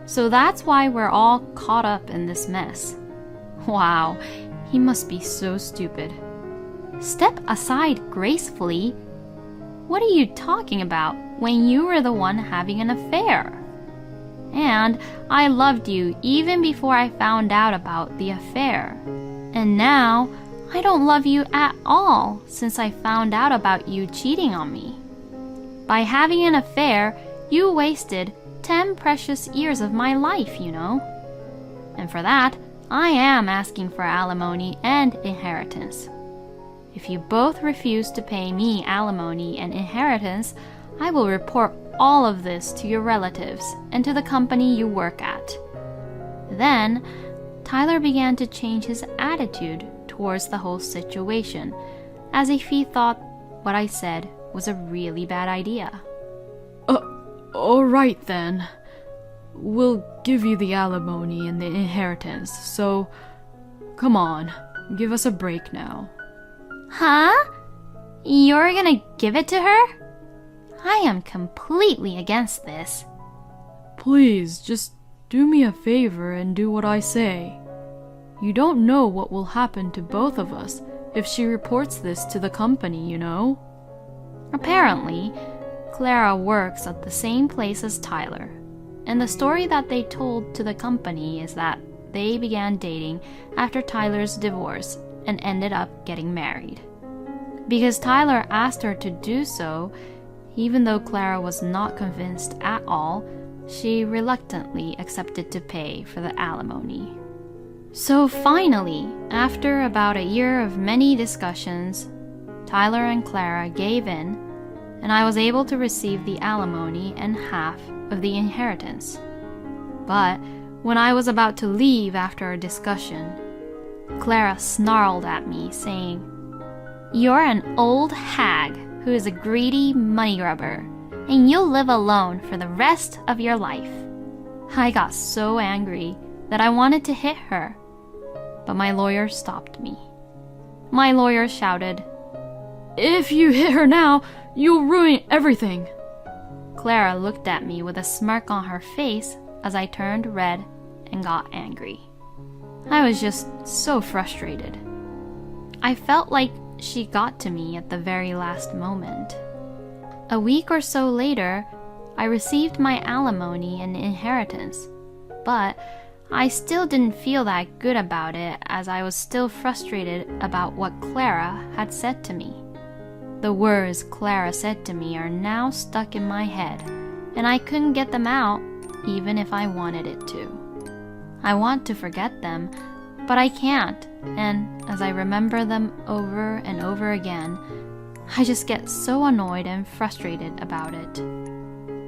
so that's why we're all caught up in this mess. Wow, he must be so stupid. Step aside gracefully? What are you talking about when you were the one having an affair? And I loved you even before I found out about the affair. And now, I don't love you at all since I found out about you cheating on me. By having an affair, you wasted 10 precious years of my life, you know. And for that, I am asking for alimony and inheritance. If you both refuse to pay me alimony and inheritance, I will report all of this to your relatives and to the company you work at. Then, Tyler began to change his attitude towards the whole situation, as if he thought what I said was a really bad idea. Alright then. We'll give you the alimony and the inheritance, so come on, give us a break now. Huh? You're gonna give it to her? I am completely against this. Please, just do me a favor and do what I say. You don't know what will happen to both of us if she reports this to the company, you know? Apparently, Clara works at the same place as Tyler. and the story that they told to the company is that they began dating after Tyler's divorce and ended up getting married. Because Tyler asked her to do so, even though Clara was not convinced at all, she reluctantly accepted to pay for the alimony. So finally, after about a year of many discussions, Tyler and Clara gave in, and I was able to receive the alimony and half of the inheritance. But when I was about to leave after our discussion, Clara snarled at me, saying, "You're an old hag who is a greedy money grubber, and you'll live alone for the rest of your life." I got so angry that I wanted to hit her, but my lawyer stopped me. My lawyer shouted, "If you hit her now, you'll ruin everything." Clara looked at me with a smirk on her face as I turned red and got angry. I was just so frustrated. I felt like she got to me at the very last moment. A week or so later, I received my alimony and inheritance, but I still didn't feel that good about it as I was still frustrated about what Clara had said to me. The words Clara said to me are now stuck in my head, and I couldn't get them out even if I wanted it to. I want to forget them, but I can't, and as I remember them over and over again, I just get so annoyed and frustrated about it.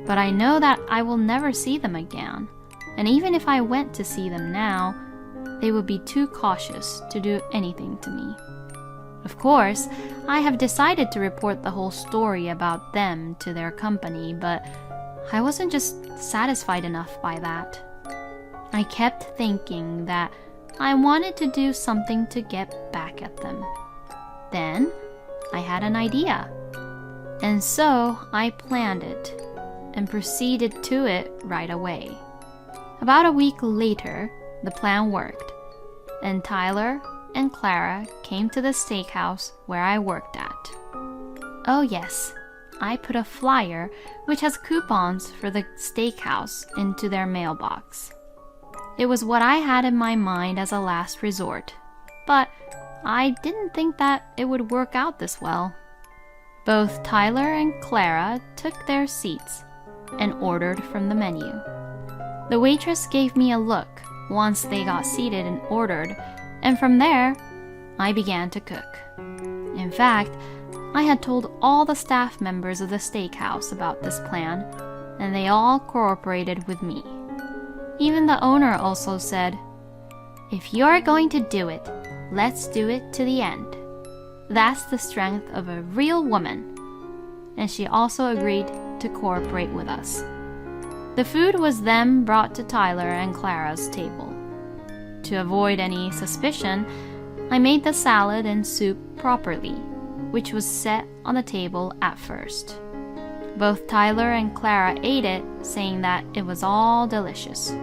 But I know that I will never see them again, and even if I went to see them now, they would be too cautious to do anything to me. Of course, I have decided to report the whole story about them to their company, but I wasn't just satisfied enough by that. I kept thinking that I wanted to do something to get back at them. Then, I had an idea. And so, I planned it and proceeded to it right away. About a week later, the plan worked, and Tyler and Clara came to the steakhouse where I worked at. Oh yes, I put a flyer which has coupons for the steakhouse into their mailbox. It was what I had in my mind as a last resort, but I didn't think that it would work out this well. Both Tyler and Clara took their seats and ordered from the menu. The waitress gave me a look once they got seated and ordered, and from there, I began to cook. In fact, I had told all the staff members of the steakhouse about this plan, and they all cooperated with me. Even the owner also said, "If you're going to do it, let's do it to the end. That's the strength of a real woman." And she also agreed to cooperate with us. The food was then brought to Tyler and Clara's table. To avoid any suspicion, I made the salad and soup properly, which was set on the table at first. Both Tyler and Clara ate it, saying that it was all delicious.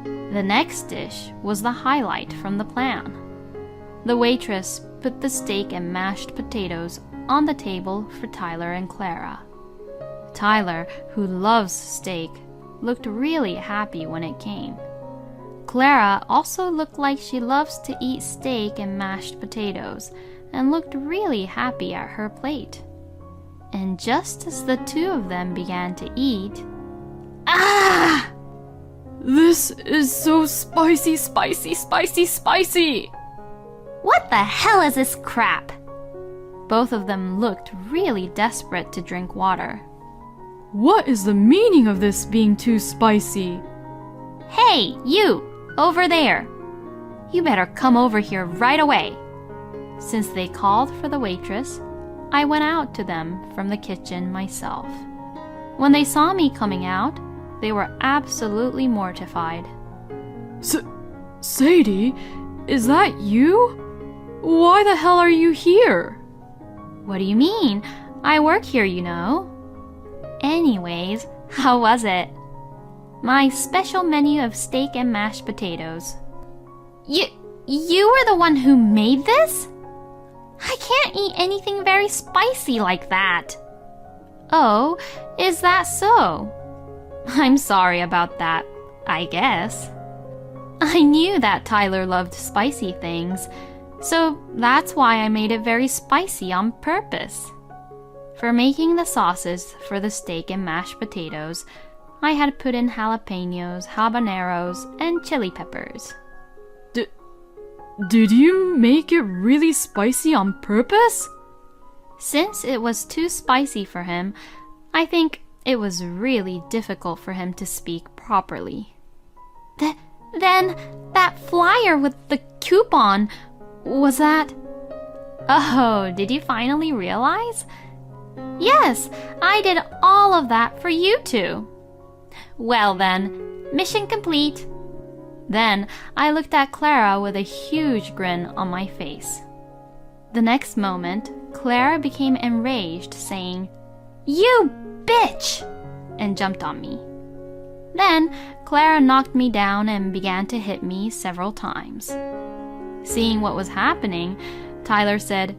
The next dish was the highlight from the plan. The waitress put the steak and mashed potatoes on the table for Tyler and Clara. Tyler, who loves steak, looked really happy when it came. Clara also looked like she loves to eat steak and mashed potatoes and looked really happy at her plate. And just as the two of them began to eat, "Ah! This is so spicy, spicy, spicy, spicy!" What the hell is this crap?" Both of them looked really desperate to drink water. What is the meaning of this being too spicy? "Hey, you! Over there! You better come over here right away!" Since they called for the waitress, I went out to them from the kitchen myself. When they saw me coming out, they were absolutely mortified. Sadie, is that you? Why the hell are you here? "What do you mean? I work here, you know." Anyways, how was it? My special menu of steak and mashed potatoes. You were the one who made this? I can't eat anything very spicy like that." "Oh, is that so?" I'm sorry about that, I guess. I knew that Tyler loved spicy things, so that's why I made it very spicy on purpose. For making the sauces for the steak and mashed potatoes, I had put in jalapenos, habaneros, and chili peppers. Did you make it really spicy on purpose? Since it was too spicy for him, I think it was really difficult for him to speak properly. Then, that flyer with the coupon, was that... Oh, did you finally realize? Yes, I did all of that for you two. Well then, mission complete. Then I looked at Clara with a huge grin on my face. The next moment, Clara became enraged, saying, "You bitch!" and jumped on me. Then Clara knocked me down and began to hit me several times. Seeing what was happening, Tyler said,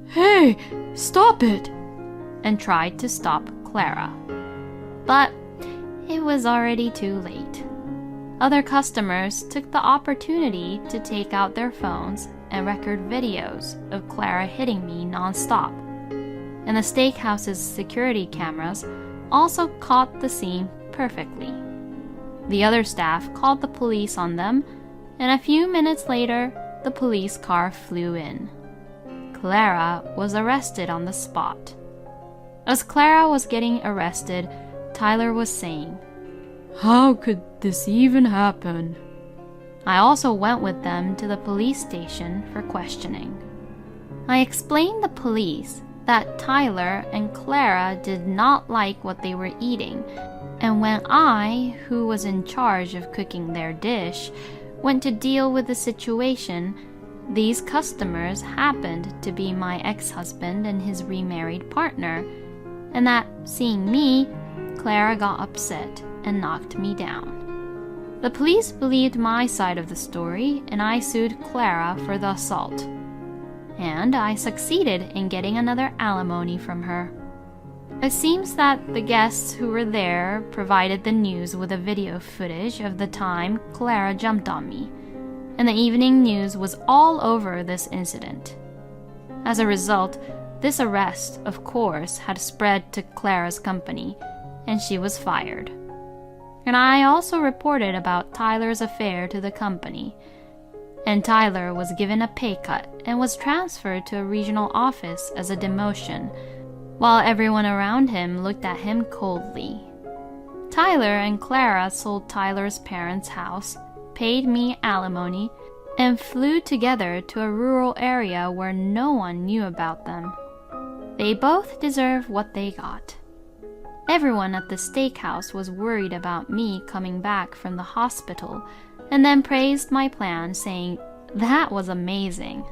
"Hey, stop it!" and tried to stop Clara. But it was already too late. Other customers took the opportunity to take out their phones and record videos of Clara hitting me nonstop. And the steakhouse's security cameras also caught the scene perfectly. The other staff called the police on them, and a few minutes later, the police car flew in. Clara was arrested on the spot. As Clara was getting arrested, Tyler was saying, "How could this even happen?" I also went with them to the police station for questioning. I explained the police that Tyler and Clara did not like what they were eating, and when I, who was in charge of cooking their dish, went to deal with the situation, these customers happened to be my ex-husband and his remarried partner, and that, seeing me, Clara got upset and knocked me down. The police believed my side of the story, and I sued Clara for the assault. And I succeeded in getting another alimony from her. It seems that the guests who were there provided the news with a video footage of the time Clara jumped on me, and the evening news was all over this incident. As a result, this arrest, of course, had spread to Clara's company, and she was fired. And I also reported about Tyler's affair to the company, and Tyler was given a pay cut and was transferred to a regional office as a demotion, while everyone around him looked at him coldly. Tyler and Clara sold Tyler's parents' house, paid me alimony, and flew together to a rural area where no one knew about them. They both deserve what they got. Everyone at the steakhouse was worried about me coming back from the hospital, and then praised my plan, saying that was amazing.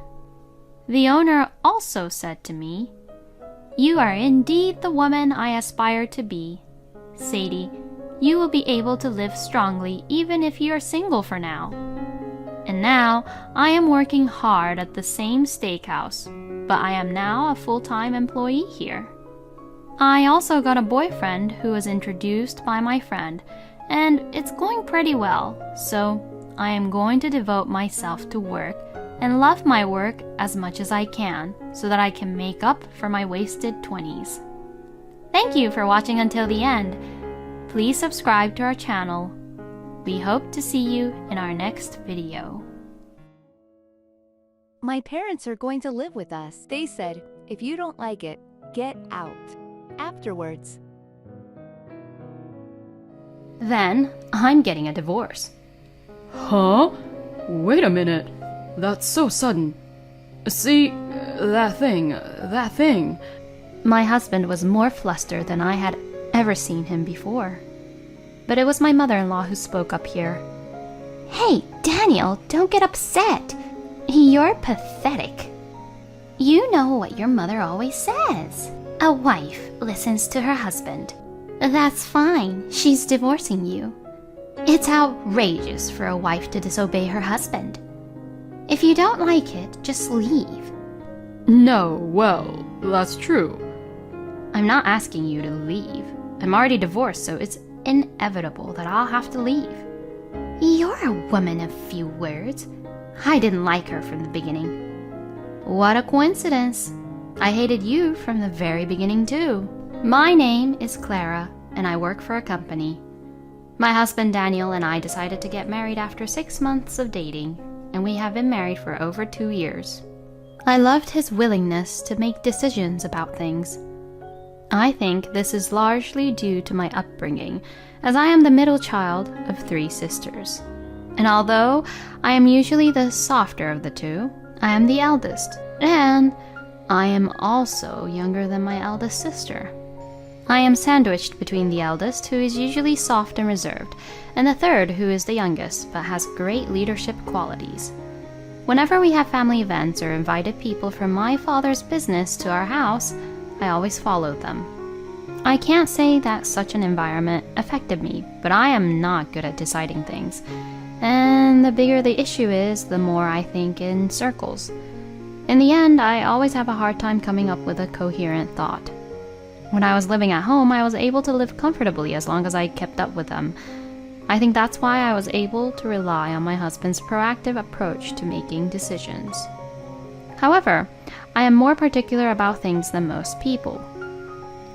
The owner also said to me, "You are indeed the woman I aspire to be. Sadie, you will be able to live strongly even if you are single for now." And now I am working hard at the same steakhouse, but I am now a full-time employee here. I also got a boyfriend who was introduced by my friend, and it's going pretty well, so I am going to devote myself to work and love my work as much as I can so that I can make up for my wasted 20s. Thank you for watching until the end. Please subscribe to our channel. We hope to see you in our next video. My parents are going to live with us. They said, if you don't like it, get out. Afterwards. Then I'm getting a divorce. Huh? Wait a minute. That's so sudden. See, that thing. My husband was more flustered than I had ever seen him before. But it was my mother-in-law who spoke up here. Hey, Daniel, don't get upset. You're pathetic. You know what your mother always says. A wife listens to her husband. That's fine. She's divorcing you. It's outrageous for a wife to disobey her husband. If you don't like it, just leave. No, well, that's true. I'm not asking you to leave. I'm already divorced, so it's inevitable that I'll have to leave. You're a woman of few words. I didn't like her from the beginning. What a coincidence. I hated you from the very beginning too. My name is Clara, and I work for a company. My husband Daniel and I decided to get married after 6 months of dating, and we have been married for over 2 years. I loved his willingness to make decisions about things. I think this is largely due to my upbringing, as I am the middle child of 3 sisters. And although I am usually the softer of the two, I am the eldest, and I am also younger than my eldest sister. I am sandwiched between the eldest, who is usually soft and reserved, and the third, who is the youngest, but has great leadership qualities. Whenever we have family events or invited people from my father's business to our house, I always followed them. I can't say that such an environment affected me, but I am not good at deciding things. And the bigger the issue is, the more I think in circles. In the end, I always have a hard time coming up with a coherent thought. When I was living at home, I was able to live comfortably as long as I kept up with them. I think that's why I was able to rely on my husband's proactive approach to making decisions. However, I am more particular about things than most people.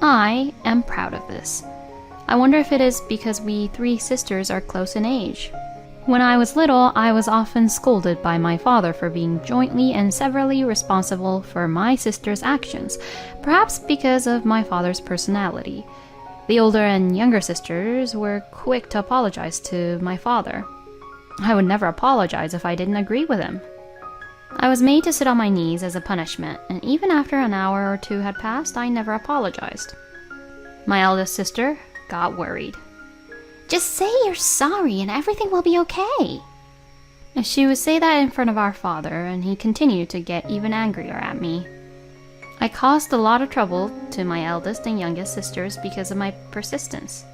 I am proud of this. I wonder if it is because we 3 sisters are close in age. When I was little, I was often scolded by my father for being jointly and severally responsible for my sister's actions, perhaps because of my father's personality. The older and younger sisters were quick to apologize to my father. I would never apologize if I didn't agree with him. I was made to sit on my knees as a punishment, and even after an hour or 2 had passed, I never apologized. My eldest sister got worried. Just say you're sorry and everything will be okay. She would say that in front of our father, and he continued to get even angrier at me. I caused a lot of trouble to my eldest and youngest sisters because of my persistence.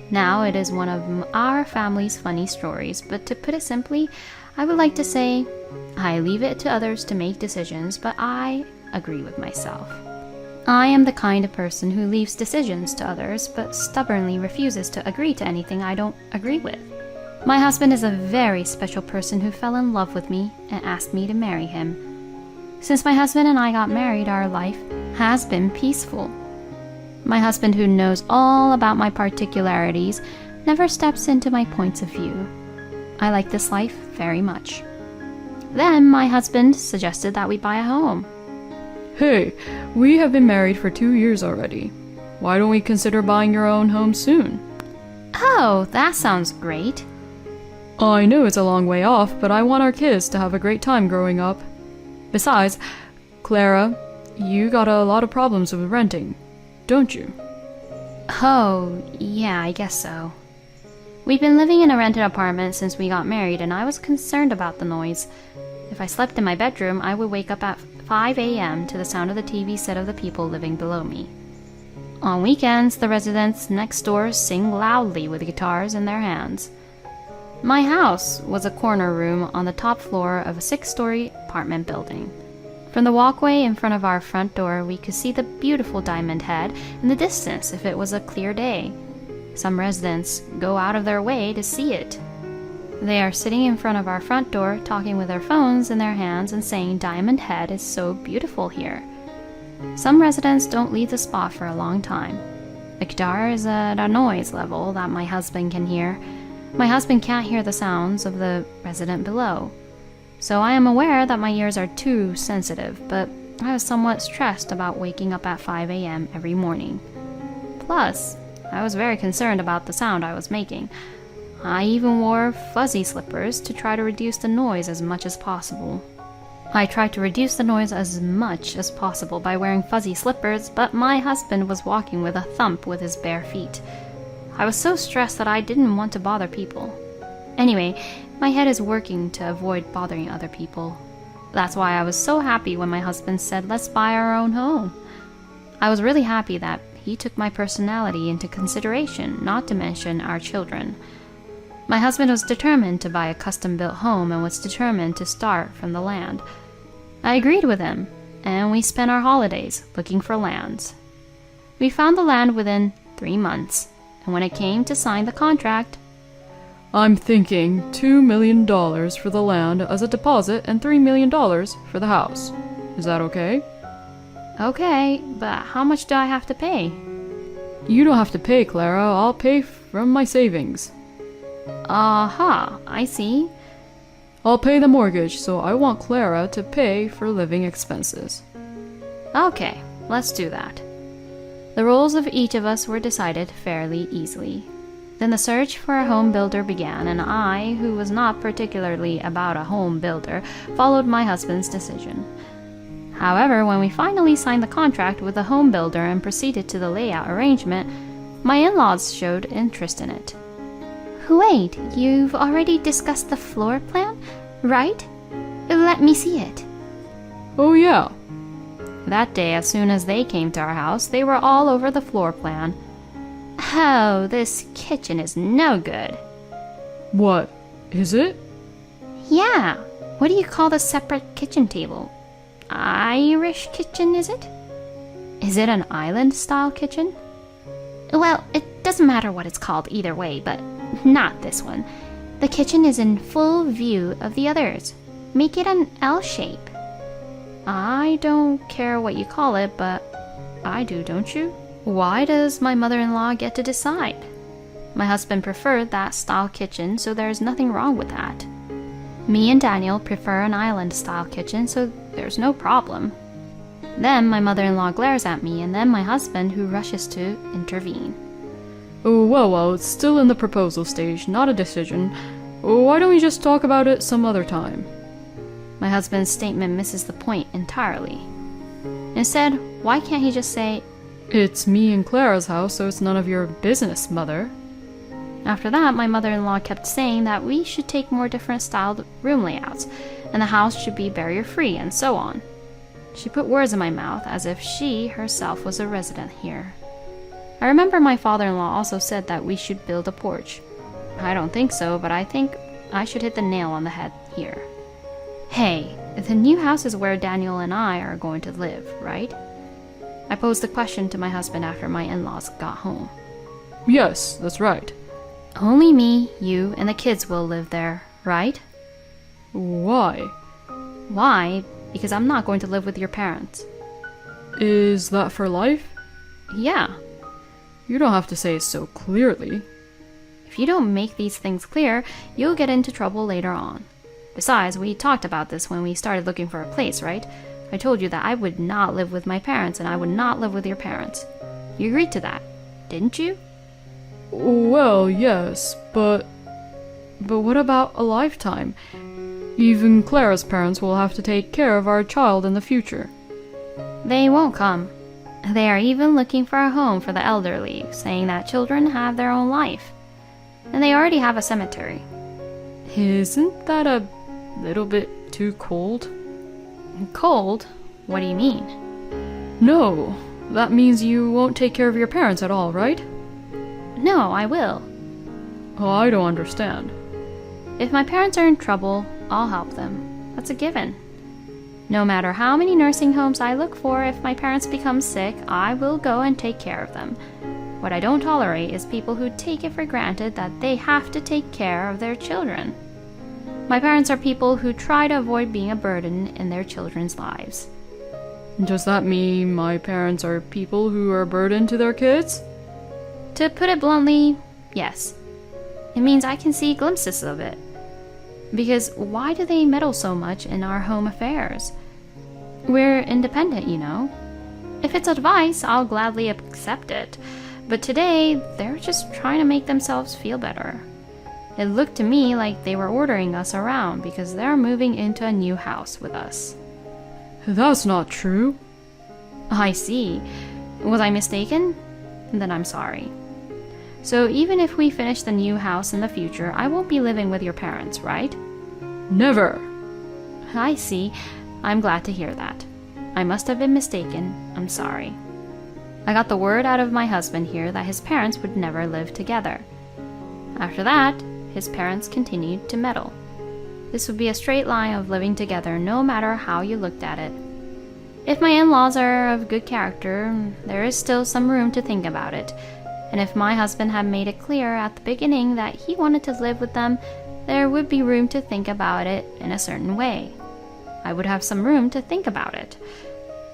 Now it is one of our family's funny stories, but to put it simply, I would like to say, I leave it to others to make decisions, but I agree with myself. I am the kind of person who leaves decisions to others, but stubbornly refuses to agree to anything I don't agree with. My husband is a very special person who fell in love with me and asked me to marry him. Since my husband and I got married, our life has been peaceful. My husband, who knows all about my particularities, never steps into my points of view. I like this life very much. Then my husband suggested that we buy a home. Hey, we have been married for 2 years already. Why don't we consider buying your own home soon? Oh, that sounds great. I know it's a long way off, but I want our kids to have a great time growing up. Besides, Clara, you got a lot of problems with renting, don't you? Oh, yeah, I guess so. We've been living in a rented apartment since we got married, and I was concerned about the noise. If I slept in my bedroom, I would wake up at 5 a.m. to the sound of the TV set of the people living below me. On weekends, the residents next door sing loudly with guitars in their hands. My house was a corner room on the top floor of a 6-story apartment building. From the walkway in front of our front door, we could see the beautiful Diamond Head in the distance if it was a clear day. Some residents go out of their way to see it. They are sitting in front of our front door, talking with their phones in their hands and saying Diamond Head is so beautiful here. Some residents don't leave the spot for a long time. The guitar is at a noise level that my husband can hear. My husband can't hear the sounds of the resident below. So I am aware that my ears are too sensitive, but I was somewhat stressed about waking up at 5 a.m. every morning. Plus, I was very concerned about the sound I was making. I even wore fuzzy slippers to try to reduce the noise as much as possible. I tried to reduce the noise as much as possible by wearing fuzzy slippers, but my husband was walking with a thump with his bare feet. I was so stressed that I didn't want to bother people. Anyway, my head is working to avoid bothering other people. That's why I was so happy when my husband said, let's buy our own home. I was really happy that he took my personality into consideration, not to mention our children. My husband was determined to buy a custom-built home and was determined to start from the land. I agreed with him, and we spent our holidays looking for lands. We found the land within 3 months, and when it came to sign the contract, I'm thinking $2 million for the land as a deposit and $3 million for the house. Is that okay? okay, but how much do I have to pay? You don't have to pay, Clara. I'll pay from my savings. Aha, I see. I'll pay the mortgage, so I want Clara to pay for living expenses. Okay, let's do that. The roles of each of us were decided fairly easily. Then the search for a home builder began, and I, who was not particularly about a home builder, followed my husband's decision. However, when we finally signed the contract with the home builder and proceeded to the layout arrangement, my in-laws showed interest in it. Wait, you've already discussed the floor plan, right? Let me see it. Oh yeah. That day, as soon as they came to our house, they were all over the floor plan. Oh, this kitchen is no good. What? Is it? Yeah, what do you call the separate kitchen table? Irish kitchen, is it? Is it an island-style kitchen? Well, it doesn't matter what it's called either way, but not this one. The kitchen is in full view of the others. Make it an L shape. I don't care what you call it, but I do, don't you? Why does my mother-in-law get to decide? My husband preferred that style kitchen, so there's nothing wrong with that. Me and Daniel prefer an island-style kitchen, so there's no problem. Then my mother-in-law glares at me, and then my husband, who rushes to intervene. Oh, well, it's still in the proposal stage, not a decision. Why don't we just talk about it some other time? My husband's statement misses the point entirely. Instead, why can't he just say, It's me and Clara's house, so it's none of your business, Mother. After that, my mother-in-law kept saying that we should take more different styled room layouts, and the house should be barrier-free, and so on. She put words in my mouth as if she herself was a resident here. I remember my father-in-law also said that we should build a porch. I don't think so, but I think I should hit the nail on the head here. Hey, the new house is where Daniel and I are going to live, right? I posed the question to my husband after my in-laws got home. Yes, that's right. Only me, you, and the kids will live there, right? Why? Why? Because I'm not going to live with your parents. Is that for life? Yeah. You don't have to say it so clearly. If you don't make these things clear, you'll get into trouble later on. Besides, we talked about this when we started looking for a place, right? I told you that I would not live with my parents and I would not live with your parents. You agreed to that, didn't you? Well, yes, but what about a lifetime? Even Clara's parents will have to take care of our child in the future. They won't come. They are even looking for a home for the elderly, saying that children have their own life. And they already have a cemetery. Isn't that a little bit too cold? Cold? What do you mean? No, that means you won't take care of your parents at all, right? No, I will. Oh, I don't understand. If my parents are in trouble, I'll help them. That's a given. No matter how many nursing homes I look for, if my parents become sick, I will go and take care of them. What I don't tolerate is people who take it for granted that they have to take care of their children. My parents are people who try to avoid being a burden in their children's lives. Does that mean my parents are people who are a burden to their kids? To put it bluntly, yes. It means I can see glimpses of it. Because why do they meddle so much in our home affairs? We're independent, you know. If it's advice, I'll gladly accept it. But today, they're just trying to make themselves feel better. It looked to me like they were ordering us around because they're moving into a new house with us. That's not true. I see. Was I mistaken? Then I'm sorry. So even if we finish the new house in the future, I won't be living with your parents, right? Never. I see. I'm glad to hear that. I must have been mistaken. I'm sorry. I got the word out of my husband here that his parents would never live together. After that, his parents continued to meddle. This would be a straight line of living together no matter how you looked at it. If my in-laws are of good character, there is still some room to think about it. and if my husband had made it clear at the beginning that he wanted to live with them, there would be room to think about it in a certain way. I would have some room to think about it.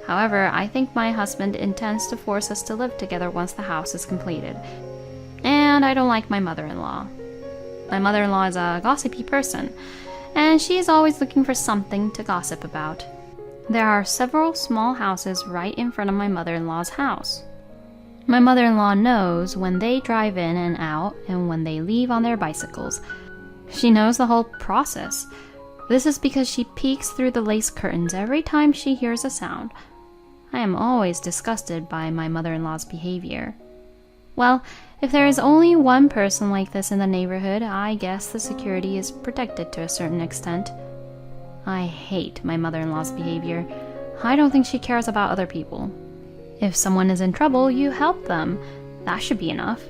However, I think my husband intends to force us to live together once the house is completed. And I don't like my mother-in-law. My mother-in-law is a gossipy person, and she is always looking for something to gossip about. There are several small houses right in front of my mother-in-law's house. My mother-in-law knows when they drive in and out and when they leave on their bicycles. She knows the whole process. This is because she peeks through the lace curtains every time she hears a sound. I am always disgusted by my mother-in-law's behavior. Well, if there is only one person like this in the neighborhood, I guess the security is protected to a certain extent. I hate my mother-in-law's behavior. I don't think she cares about other people. If someone is in trouble, you help them. That should be enough.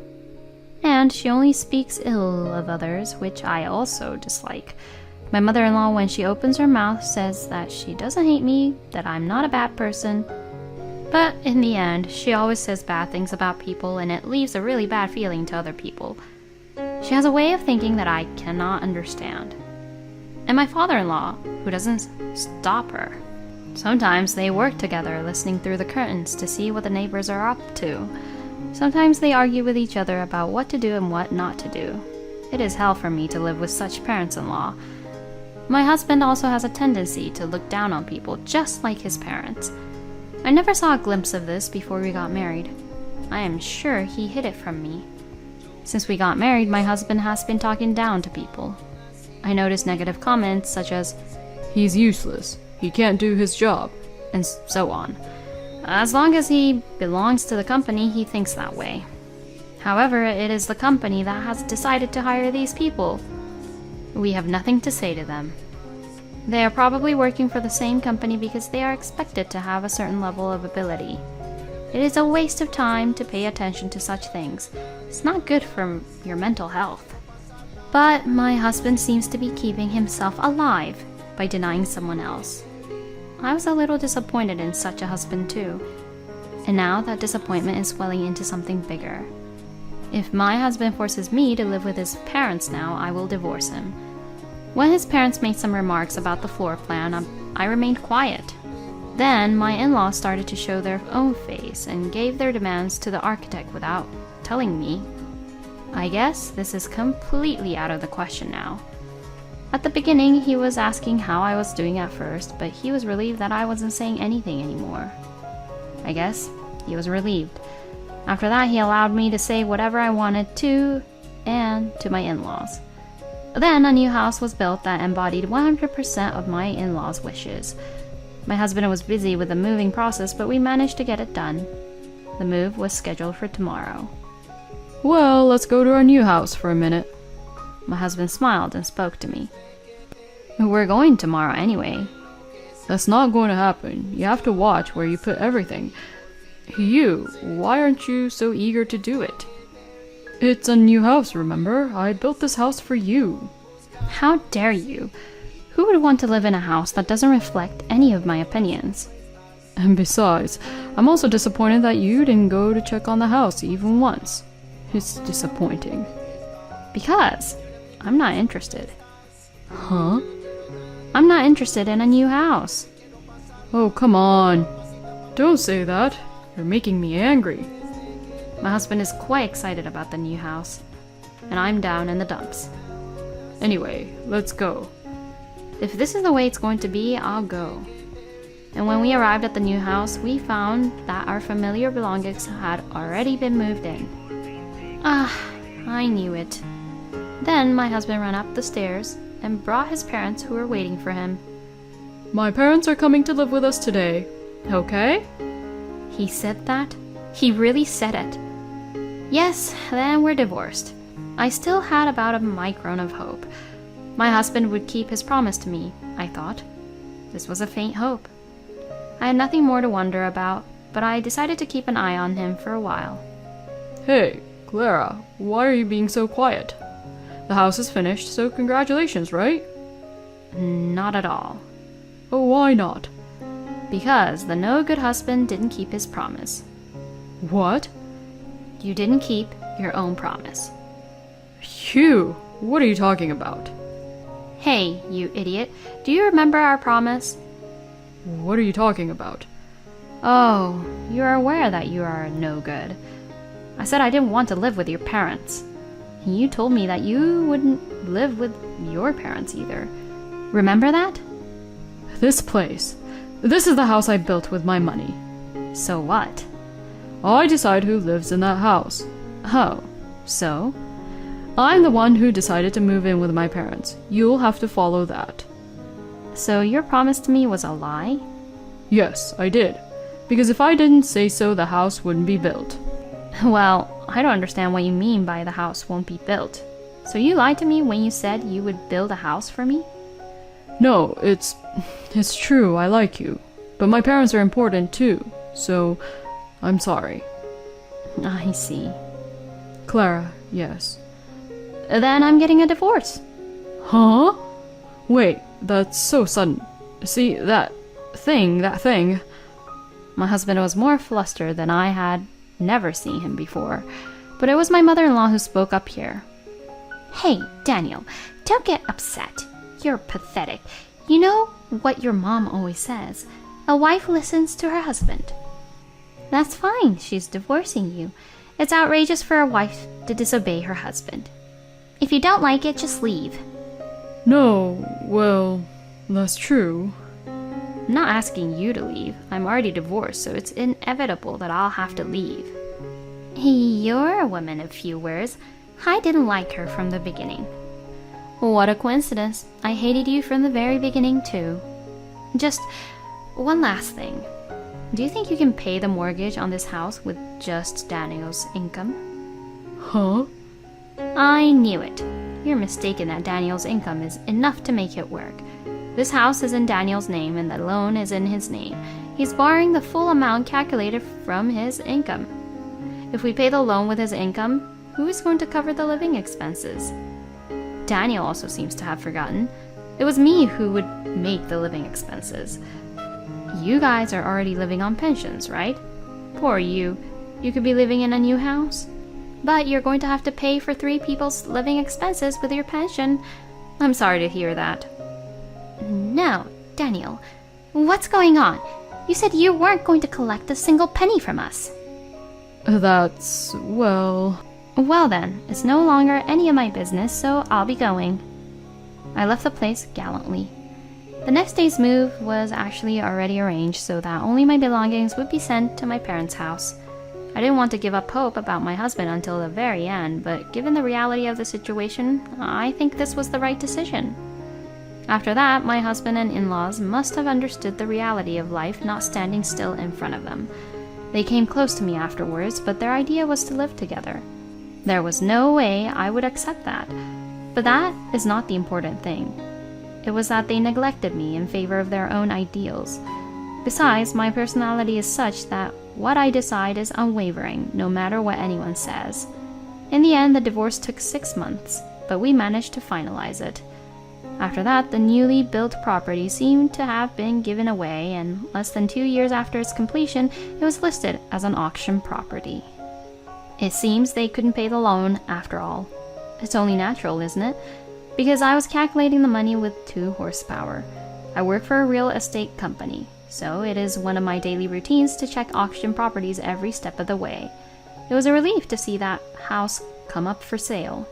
And she only speaks ill of others, which I also dislike. My mother-in-law, when she opens her mouth, says that she doesn't hate me, that I'm not a bad person. But in the end, she always says bad things about people, and it leaves a really bad feeling to other people. She has a way of thinking that I cannot understand. And my father-in-law, who doesn't stop her. Sometimes they work together, listening through the curtains to see what the neighbors are up to. Sometimes they argue with each other about what to do and what not to do. It is hell for me to live with such parents-in-law. My husband also has a tendency to look down on people, just like his parents. I never saw a glimpse of this before we got married. I am sure he hid it from me. Since we got married, my husband has been talking down to people. I noticed negative comments such as, He's useless. He can't do his job. and so on. As long as he belongs to the company, he thinks that way. However, it is the company that has decided to hire these people. We have nothing to say to them. They are probably working for the same company because they are expected to have a certain level of ability. It is a waste of time to pay attention to such things. It's not good for your mental health. But my husband seems to be keeping himself alive by denying someone else. I was a little disappointed in such a husband too. And now that disappointment is swelling into something bigger. If my husband forces me to live with his parents now, I will divorce him. When his parents made some remarks about the floor plan, I remained quiet. Then my in-laws started to show their own face and gave their demands to the architect without telling me. I guess this is completely out of the question now. At the beginning, he was asking how I was doing at first, but he was relieved that I wasn't saying anything anymore. I guess he was relieved. After that, he allowed me to say whatever I wanted to, and to my in-laws. Then a new house was built that embodied 100% of my in-laws' wishes. My husband was busy with the moving process, but we managed to get it done. The move was scheduled for tomorrow. Well, let's go to our new house for a minute. My husband smiled and spoke to me. We're going tomorrow anyway. That's not going to happen. You have to watch where you put everything. Why aren't you so eager to do it? It's a new house, remember? I built this house for you. How dare you? Who would want to live in a house that doesn't reflect any of my opinions? And besides, I'm also disappointed that you didn't go to check on the house even once. It's disappointing. Because I'm not interested. Huh? I'm not interested in a new house. Oh, come on. Don't say that. You're making me angry. My husband is quite excited about the new house, and I'm down in the dumps. Anyway, let's go. If this is the way it's going to be, I'll go. And when we arrived at the new house, we found that our familiar belongings had already been moved in. I knew it. Then my husband ran up the stairs and brought his parents who were waiting for him. My parents are coming to live with us today, okay? He said that? He really said it. Yes, then we're divorced. I still had about a micron of hope. My husband would keep his promise to me, I thought. This was a faint hope. I had nothing more to wonder about, but I decided to keep an eye on him for a while. Hey, Clara, why are you being so quiet? The house is finished, so congratulations, right? Not at all. Oh, why not? Because the no-good husband didn't keep his promise. What? You didn't keep your own promise. Hugh, what are you talking about? Hey, you idiot. Do you remember our promise? What are you talking about? Oh, you're aware that you are no good. I said I didn't want to live with your parents. You told me that you wouldn't live with your parents either. Remember that? This place. This is the house I built with my money. So what? I decide who lives in that house. Oh, so? I'm the one who decided to move in with my parents. You'll have to follow that. So your promise to me was a lie? Yes, I did. Because if I didn't say so, the house wouldn't be built. Well, I don't understand what you mean by the house won't be built. So you lied to me when you said you would build a house for me? No, it's true, I like you. But my parents are important too, so I'm sorry. I see. Clara, yes. Then I'm getting a divorce. Huh? Wait, that's so sudden. See, that thing. My husband was more flustered than I had never seen him before, but it was my mother-in-law who spoke up here. Hey, Daniel, don't get upset. You're pathetic. You know what your mom always says. A wife listens to her husband. That's fine. She's divorcing you. It's outrageous for a wife to disobey her husband. If you don't like it, just leave. No, well, that's true. I'm not asking you to leave. I'm already divorced, so it's inevitable that I'll have to leave. You're a woman of few words. I didn't like her from the beginning. What a coincidence. I hated you from the very beginning, too. Just one last thing. Do you think you can pay the mortgage on this house with just Daniel's income? Huh? I knew it. You're mistaken that Daniel's income is enough to make it work. This house is in Daniel's name and the loan is in his name. He's borrowing the full amount calculated from his income. If we pay the loan with his income, who is going to cover the living expenses? Daniel also seems to have forgotten. It was me who would make the living expenses. You guys are already living on pensions, right? Poor you. You could be living in a new house. But you're going to have to pay for 3 people's living expenses with your pension. I'm sorry to hear that. No, Daniel. What's going on? You said you weren't going to collect a single penny from us. That's, well... Well then, it's no longer any of my business, so I'll be going. I left the place gallantly. The next day's move was actually already arranged so that only my belongings would be sent to my parents' house. I didn't want to give up hope about my husband until the very end, but given the reality of the situation, I think this was the right decision. After that, my husband and in-laws must have understood the reality of life not standing still in front of them. They came close to me afterwards, but their idea was to live together. There was no way I would accept that. But that is not the important thing. It was that they neglected me in favor of their own ideals. Besides, my personality is such that what I decide is unwavering, no matter what anyone says. In the end, the divorce took 6 months, but we managed to finalize it. After that, the newly built property seemed to have been given away, and less than 2 years after its completion, it was listed as an auction property. It seems they couldn't pay the loan after all. It's only natural, isn't it? Because I was calculating the money with 2 horsepower. I work for a real estate company, so it is one of my daily routines to check auction properties every step of the way. It was a relief to see that house come up for sale.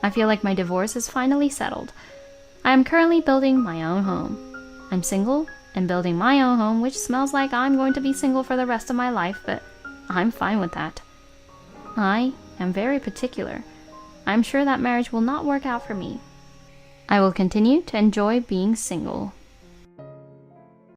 I feel like my divorce is finally settled. I am currently building my own home. I'm single and building my own home, which smells like I'm going to be single for the rest of my life, but I'm fine with that. I am very particular. I'm sure that marriage will not work out for me. I will continue to enjoy being single.